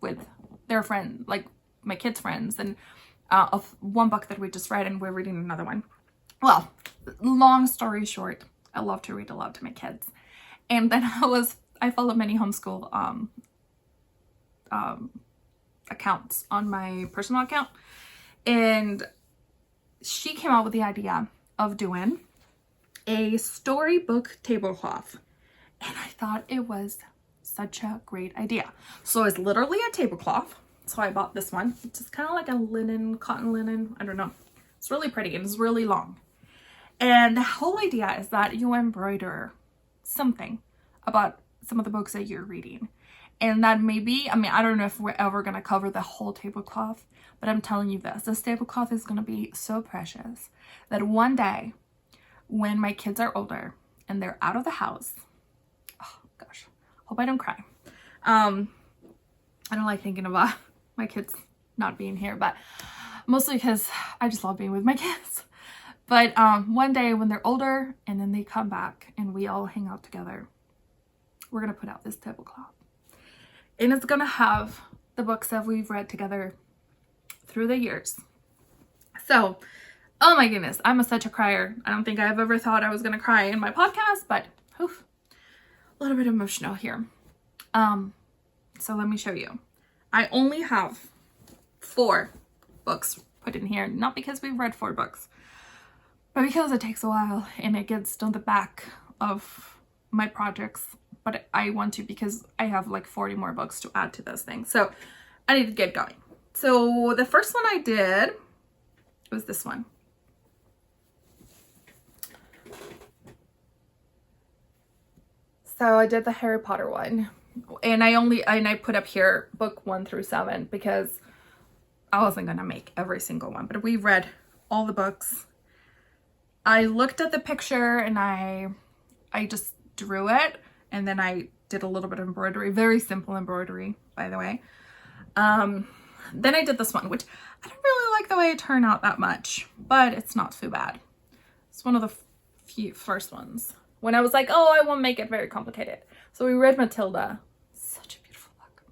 A: with their friends, like my kids' friends, and of one book that we just read, and we're reading another one. Well, long story short, I love to read aloud to my kids. And then I follow many homeschool accounts on my personal account, and she came out with the idea of doing a storybook tablecloth, and I thought it was such a great idea. So it's literally a tablecloth. So I bought this one. It's just kind of like a linen, cotton linen, I don't know. It's really pretty and it's really long. And the whole idea is that you embroider something about some of the books that you're reading. And that maybe, I mean, I don't know if we're ever going to cover the whole tablecloth, but I'm telling you this tablecloth is going to be so precious that one day when my kids are older and they're out of the house, oh gosh, hope I don't cry. I don't like thinking about my kids not being here, but mostly because I just love being with my kids. But one day when they're older and then they come back and we all hang out together, we're going to put out this tablecloth. And it's going to have the books that we've read together through the years. So, oh my goodness, I'm such a crier. I don't think I've ever thought I was going to cry in my podcast, but oof, a little bit emotional here. So let me show you. I only have 4 books put in here, not because we've read 4 books, but because it takes a while and it gets to the back of my projects. But I want to because I have like 40 more books to add to this thing. So I need to get going. So the first one I did was this one. So I did the Harry Potter one. And I put up here book 1 through 7 because I wasn't going to make every single one. But we read all the books. I looked at the picture and I just drew it. And then I did a little bit of embroidery, very simple embroidery, by the way. Then I did this one, which I don't really like the way it turned out that much, but it's not too bad. It's one of the first ones when I was like, oh, I won't make it very complicated. So we read Matilda. Such a beautiful book.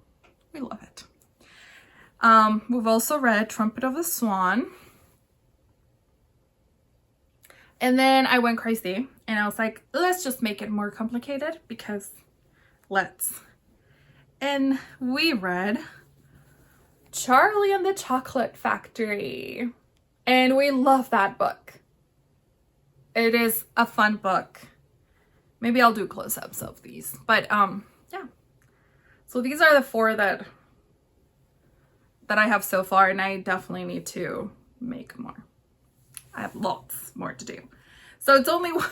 A: We love it. We've also read Trumpet of the Swan. And then I went crazy and I was like, let's just make it more complicated because let's. And we read Charlie and the Chocolate Factory. And we love that book. It is a fun book. Maybe I'll do close-ups of these. But yeah. So these are the 4 that I have so far, and I definitely need to make more. I have lots more to do. So it's only one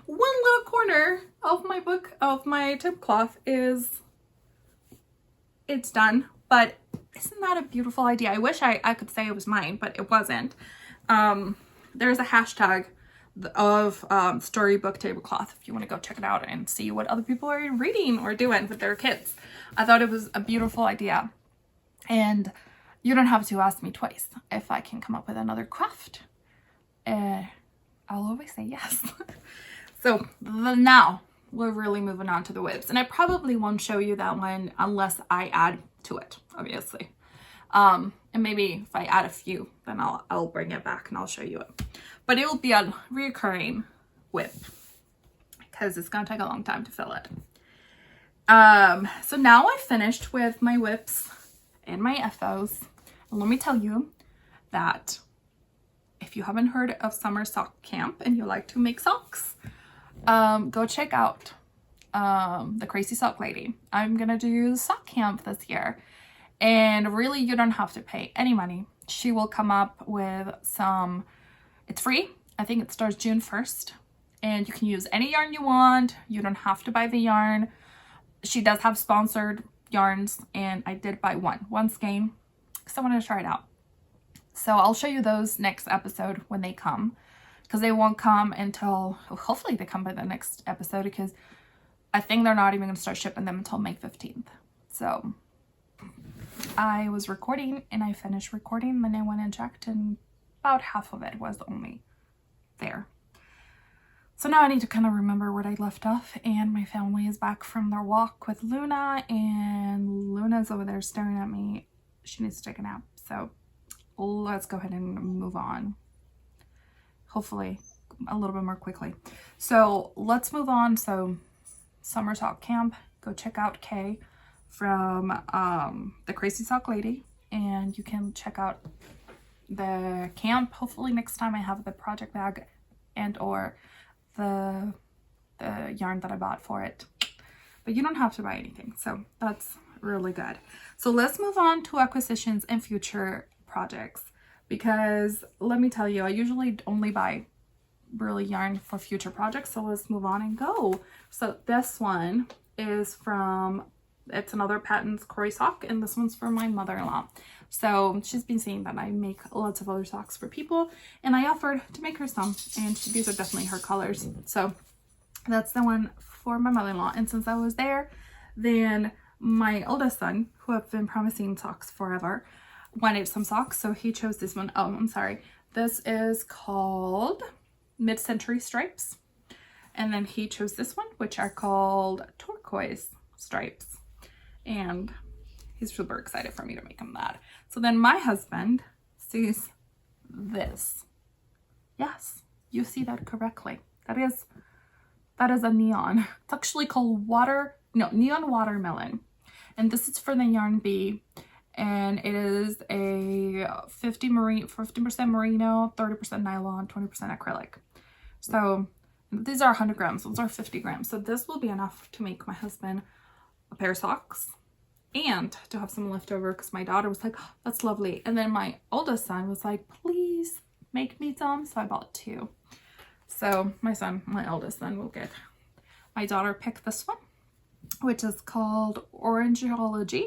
A: little corner of my book, of my tablecloth it's done. But isn't that a beautiful idea? I wish I could say it was mine, but it wasn't. There's a hashtag of Storybook tablecloth if you want to go check it out and see what other people are reading or doing with their kids. I thought it was a beautiful idea. And you don't have to ask me twice if I can come up with another craft. I'll always say yes. So now we're really moving on to the WIPS. And I probably won't show you that one unless I add to it, obviously. And maybe if I add a few, then I'll bring it back and I'll show you it. But it will be a recurring WIP because it's going to take a long time to fill it. So now I finished with my WIPs and my FOs. And let me tell you that if you haven't heard of Summer Sock Camp and you like to make socks, go check out the Crazy Sock Lady. I'm gonna do sock camp this year, and really you don't have to pay any money. She will come up with some, it's free. I think it starts June 1st, and you can use any yarn you want. You don't have to buy the yarn. She does have sponsored yarns, and I did buy one skein because I wanted to try it out. So I'll show you those next episode when they come, because they won't come until, hopefully they come by the next episode, because I think they're not even going to start shipping them until May 15th. So I was recording and I finished recording, then I went and checked and about half of it was only there. So now I need to kind of remember where I left off, and my family is back from their walk with Luna, and Luna's over there staring at me. She needs to take a nap. So let's go ahead and move on. Hopefully a little bit more quickly. So let's move on. So Summer Sock Camp, go check out Kay from the Crazy Sock Lady, and you can check out the camp. Hopefully next time I have the project bag and or the yarn that I bought for it, but you don't have to buy anything, so that's really good. So let's move on to acquisitions and future projects, because let me tell you, I usually only buy really yarn for future projects. So let's move on and go. So this one is from, it's another Patons Kroy sock, and this one's for my mother-in-law. So she's been seeing that I make lots of other socks for people, and I offered to make her some, and these are definitely her colors. So that's the one for my mother-in-law. And since I was there, then my oldest son, who I've been promising socks forever, wanted some socks, so he chose this one. Oh, I'm sorry. This is called Mid-Century Stripes. And then he chose this one, which are called Turquoise Stripes. And he's super excited for me to make him that. So then my husband sees this. Yes, you see that correctly. That is a neon. It's actually called Neon Watermelon. And this is for the Yarn Bee. And it is a 50% merino, 30% nylon, 20% acrylic. So these are 100 grams. Those are 50 grams. So this will be enough to make my husband a pair of socks and to have some left over, because my daughter was like, oh, that's lovely. And then my oldest son was like, please make me some. So I bought 2. So my eldest son will get. My daughter picked this one, which is called Orangeology,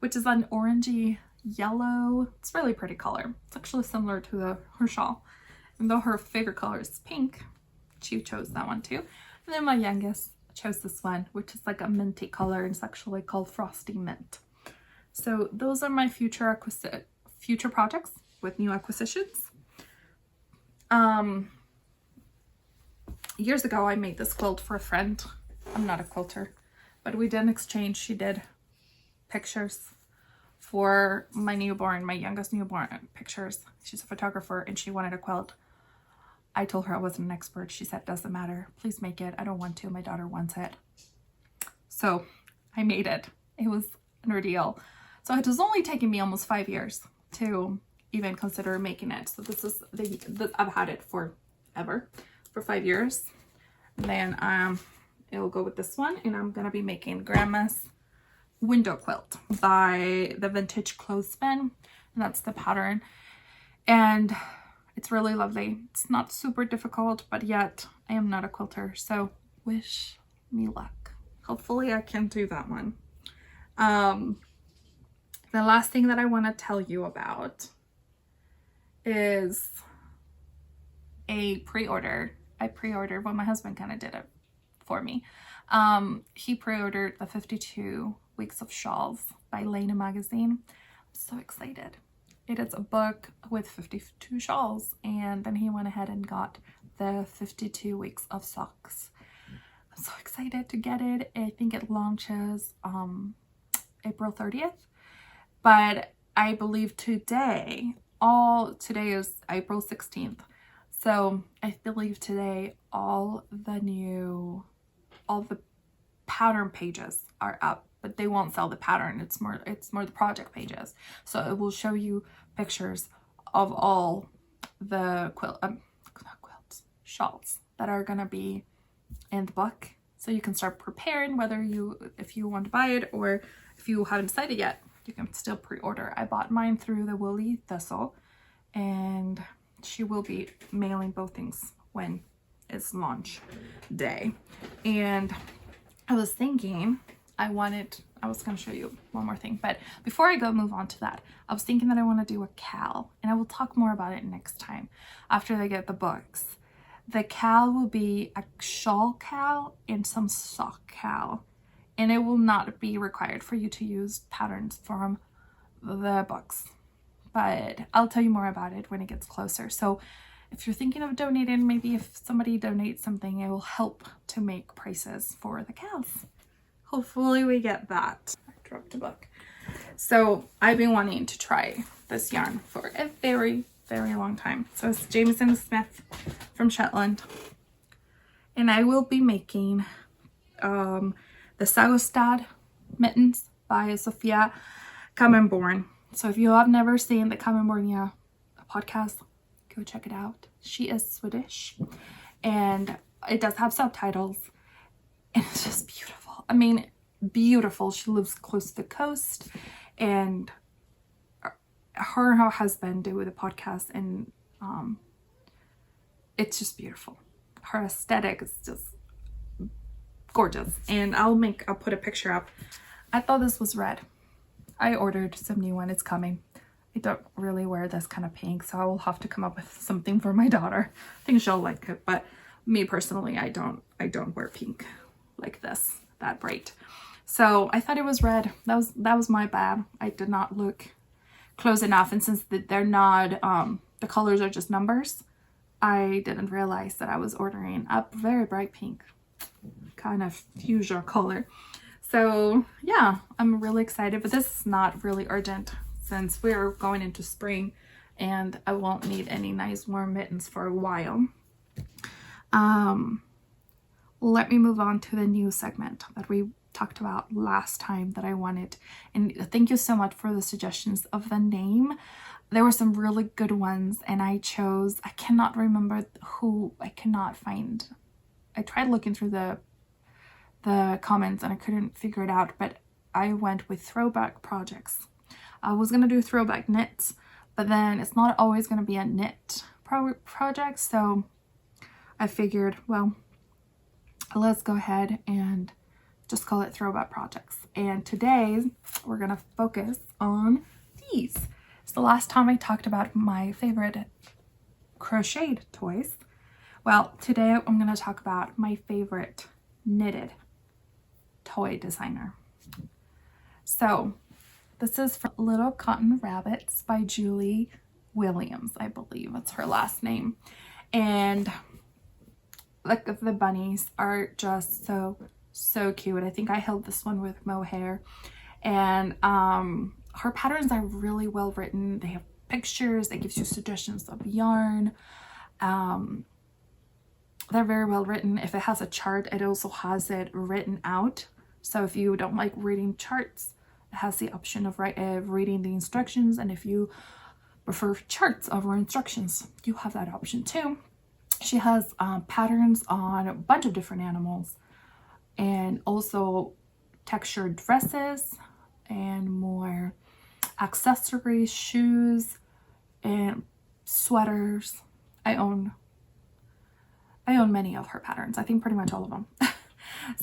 A: which is an orangey yellow. It's a really pretty color. It's actually similar to her shawl. And though her favorite color is pink, she chose that one too. And then my youngest chose this one, which is like a minty color, and it's actually called Frosty Mint. So those are my future projects with new acquisitions. Years ago I made this quilt for a friend. I'm not a quilter, but we did an exchange. She did pictures for my youngest newborn pictures. She's a photographer and she wanted a quilt. I told her I wasn't an expert. She said, doesn't matter. Please make it. I don't want to. My daughter wants it. So I made it. It was an ordeal. So it was only taking me almost 5 years to even consider making it. So this is I've had it forever, for 5 years. And then it'll go with this one, and I'm gonna be making Grandma's window quilt by the Vintage Clothespin, and that's the pattern. And it's really lovely. It's not super difficult, but yet I am not a quilter, so wish me luck. Hopefully I can do that one. The last thing that I want to tell you about is a pre-order. I pre-ordered, well, my husband kind of did it for me. He pre-ordered the 52 Weeks of Shawls by Laine magazine. I'm so excited. It is a book with 52 shawls, and then he went ahead and got the 52 Weeks of Socks. I'm so excited to get it. I think it launches April 30th, but I believe today is April 16th. So I believe today all the pattern pages are up, but they won't sell the pattern. It's more the project pages. So it will show you pictures of all the shawls that are gonna be in the book. So you can start preparing, if you want to buy it, or if you haven't decided yet, you can still pre-order. I bought mine through the Woolly Thistle, and she will be mailing both things when it's launch day. And I was thinking I was going to show you one more thing, but before I move on to that, I was thinking that I want to do a cal, and I will talk more about it next time after they get the books. The cal will be a shawl cal and some sock cal, and it will not be required for you to use patterns from the books, but I'll tell you more about it when it gets closer. So if you're thinking of donating, maybe if somebody donates something, it will help to make prices for the cows. Hopefully we get that. I dropped a book. So I've been wanting to try this yarn for a very, very long time. So it's Jameson Smith from Shetland. And I will be making the Sagostad mittens by Sophia Kammenborn. So if you have never seen the Kammenbornia podcast, go check it out. She is Swedish and it does have subtitles and it's just beautiful. I mean, beautiful. She lives close to the coast and her and her husband do the podcast, and it's just beautiful. Her aesthetic is just gorgeous, and I'll put a picture up. I thought this was red. I ordered some new one. It's coming. I don't really wear this kind of pink, so I will have to come up with something for my daughter. I think she'll like it, but me personally, I don't wear pink like this, that bright. So I thought it was red. That was my bad. I did not look close enough, and since they're not the colors are just numbers, I didn't realize that I was ordering a very bright pink kind of fuchsia color. So yeah, I'm really excited, but this is not really urgent since we're going into spring and I won't need any nice warm mittens for a while. Let me move on to the new segment that we talked about last time that I wanted. And thank you so much for the suggestions of the name. There were some really good ones and I cannot remember who, I cannot find. I tried looking through the comments and I couldn't figure it out, but I went with Throwback projects. I was gonna do Throwback knits, but then it's not always gonna be a knit project, so I figured, well, let's go ahead and just call it Throwback projects. And today we're gonna focus on these. It's the last time I talked about my favorite crocheted toys. Well, today I'm gonna talk about my favorite knitted toy designer. So this is from Little Cotton Rabbits by Julie Williams, I believe that's her last name. And like the bunnies are just so cute. I think I held this one with mohair, and her patterns are really well written. They have pictures, it gives you suggestions of yarn. They're very well written. If it has a chart, it also has it written out. So if you don't like reading charts, it has the option of reading the instructions. And if you prefer charts over instructions, you have that option too. She has patterns on a bunch of different animals and also textured dresses and more accessories, shoes, and sweaters. I own many of her patterns. I think pretty much all of them.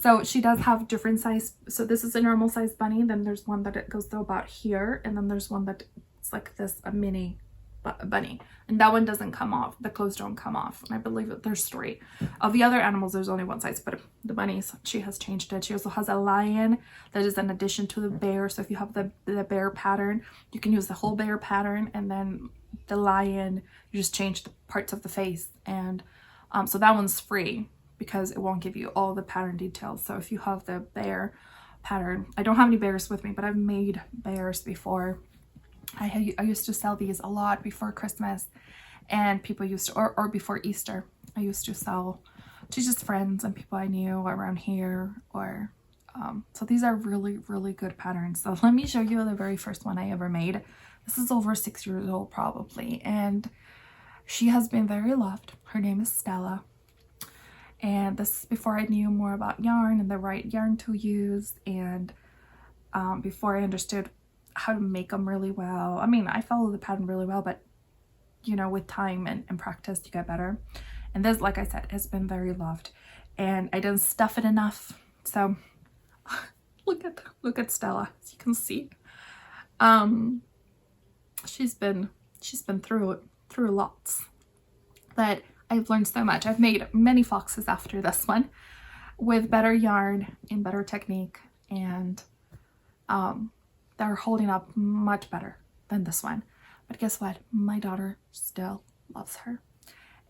A: So she does have different size. So this is a normal size bunny. Then there's one that it goes to about here. And then there's one that's like this, a mini bunny. And that one doesn't come off. The clothes don't come off. And I believe that there's 3. Of the other animals, there's only one size. But the bunnies, she has changed it. She also has a lion that is an addition to the bear. So if you have the bear pattern, you can use the whole bear pattern. And then the lion, you just change the parts of the face. And so that one's free because it won't give you all the pattern details. So if you have the bear pattern, I don't have any bears with me, but I've made bears before. I used to sell these a lot before Christmas, and people used to, or before Easter, I used to sell to just friends and people I knew around here, or so these are really, really good patterns. So let me show you the very first one I ever made. This is over 6 years old probably, and she has been very loved. Her name is Stella. And this is before I knew more about yarn and the right yarn to use, and before I understood how to make them really well. I mean, I follow the pattern really well, but you know, with time and practice, you get better. And this, like I said, has been very loved. And I didn't stuff it enough. So look at Stella, as you can see. She's been through lots. But I've learned so much. I've made many foxes after this one with better yarn and better technique and they're holding up much better than this one. But guess what? My daughter still loves her,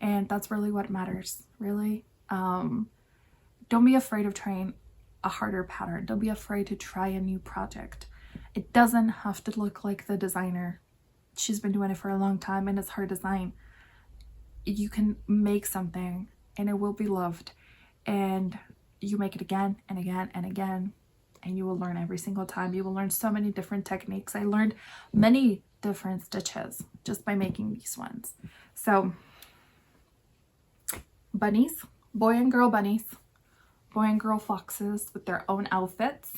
A: and that's really what matters, really. Don't be afraid of trying a harder pattern. Don't be afraid to try a new project. It doesn't have to look like the designer. She's been doing it for a long time and it's her design. You can make something and it will be loved, and you make it again and again and again, and you will learn every single time. You will learn so many different techniques. I learned many different stitches just by making these ones. So bunnies, boy and girl bunnies, boy and girl foxes with their own outfits.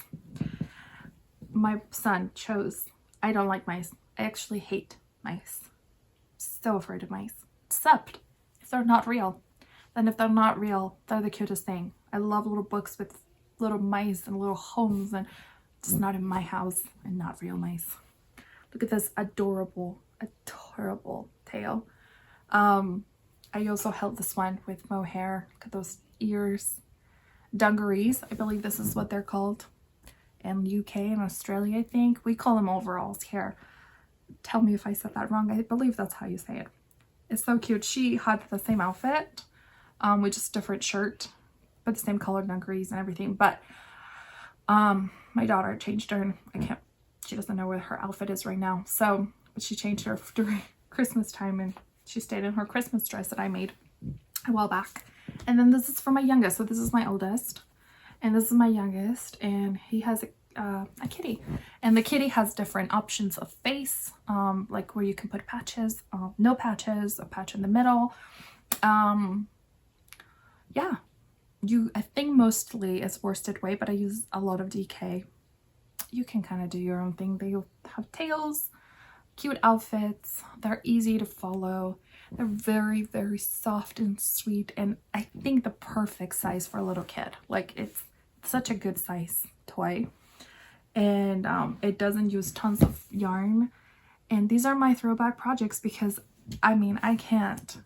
A: My son chose, I don't like mice. I actually hate mice. So afraid of mice. Except if they're not real. Then if they're not real, they're the cutest thing. I love little books with little mice and little homes, and it's not in my house and not real mice. Look at this adorable tail. I also held this one with mohair. Look at those ears. Dungarees, I believe this is what they're called in UK and Australia, I think. We call them overalls here. Tell me if I said that wrong. I believe that's how you say it. It's so cute. She had the same outfit with just a different shirt, but the same colored dungarees and everything. But my daughter changed her, and she doesn't know where her outfit is right now. So, but she changed her during Christmas time, and she stayed in her Christmas dress that I made a while back. And then this is for my youngest. So this is my oldest, and this is my youngest, and he has a kitty, and the kitty has different options of face, like where you can put patches, no patches, a patch in the middle. Yeah, I think mostly it's worsted weight, but I use a lot of DK. You can kind of do your own thing. They have tails, cute outfits, they're easy to follow, they're very, very soft and sweet, and I think the perfect size for a little kid. Like, it's such a good size toy, and it doesn't use tons of yarn. And these are my throwback projects because I mean, I can't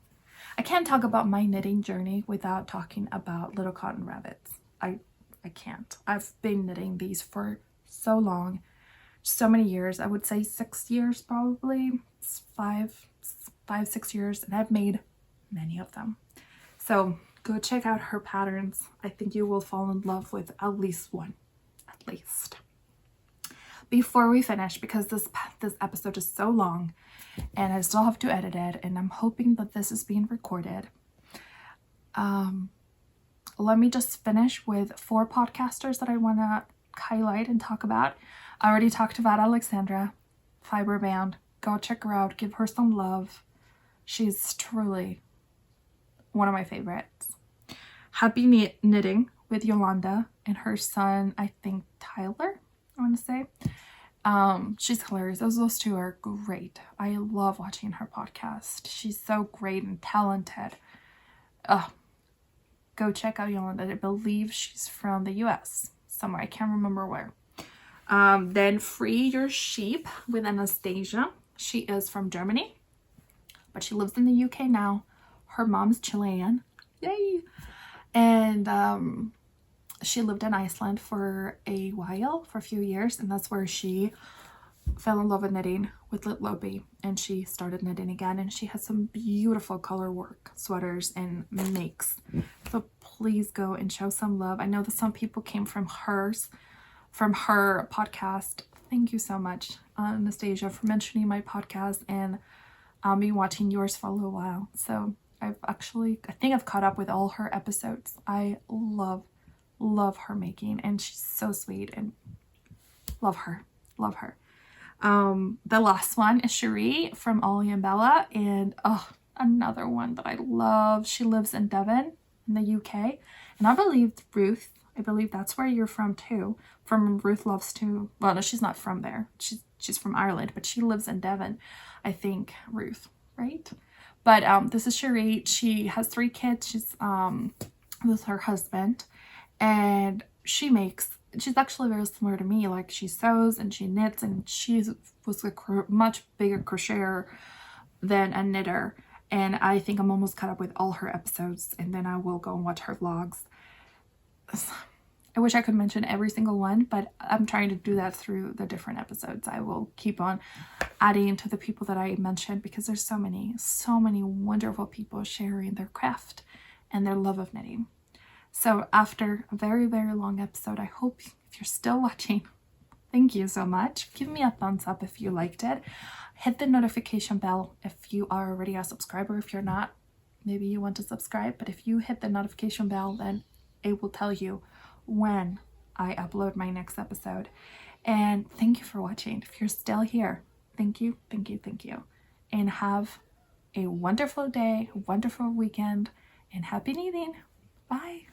A: talk about my knitting journey without talking about Little Cotton Rabbits. I can't. I've been knitting these for so long, so many years. I would say 6 years, probably. It's 6 years, and I've made many of them. So go check out her patterns. I think you will fall in love with at least one, at least. Before we finish, because this episode is so long and I still have to edit it, and I'm hoping that this is being recorded, let me just finish with 4 podcasters that I want to highlight and talk about. I already talked about Alexandra Fiberbound. Go check her out, give her some love. She's truly one of my favorites. Happy Knitting with Yolanda and her son, I think Tyler, I want to say. She's hilarious. Those two are great. I love watching her podcast. She's so great and talented. Go check out Yolanda. I believe she's from the US somewhere. I can't remember where. Then Free Your Sheep with Anastasia. She is from Germany, but she lives in the UK now. Her mom's Chilean. Yay! And she lived in Iceland for a while, for a few years, and that's where she fell in love with knitting with Litlobi, and she started knitting again, and she has some beautiful color work sweaters and makes. So please go and show some love. I know that some people came from her podcast. Thank you so much, Anastasia, for mentioning my podcast, and me watching yours for a little while. So I think I've caught up with all her episodes. I love her making, and she's so sweet, and love her. The last one is Cherie from Ollie and Bella, and another one that I love. She lives in Devon in the UK, and I believe Ruth, that's where you're from too. From Ruth Loves to, well, no, she's not from there. She's from Ireland, but she lives in Devon, I think, Ruth, right? But this is Cherie. She has 3 kids. She's with her husband, and she's actually very similar to me. Like, she sews and she knits, and she was a much bigger crocheter than a knitter. And I think I'm almost caught up with all her episodes, and then I will go and watch her vlogs. I wish I could mention every single one, but I'm trying to do that through the different episodes. I will keep on adding to the people that I mentioned because there's so many wonderful people sharing their craft and their love of knitting. So after a very, very long episode, I hope if you're still watching, thank you so much. Give me a thumbs up if you liked it. Hit the notification bell if you are already a subscriber. If you're not, maybe you want to subscribe, but if you hit the notification bell, then it will tell you when I upload my next episode. And thank you for watching. If you're still here, thank you, thank you, thank you. And have a wonderful day, wonderful weekend, and happy knitting. Bye.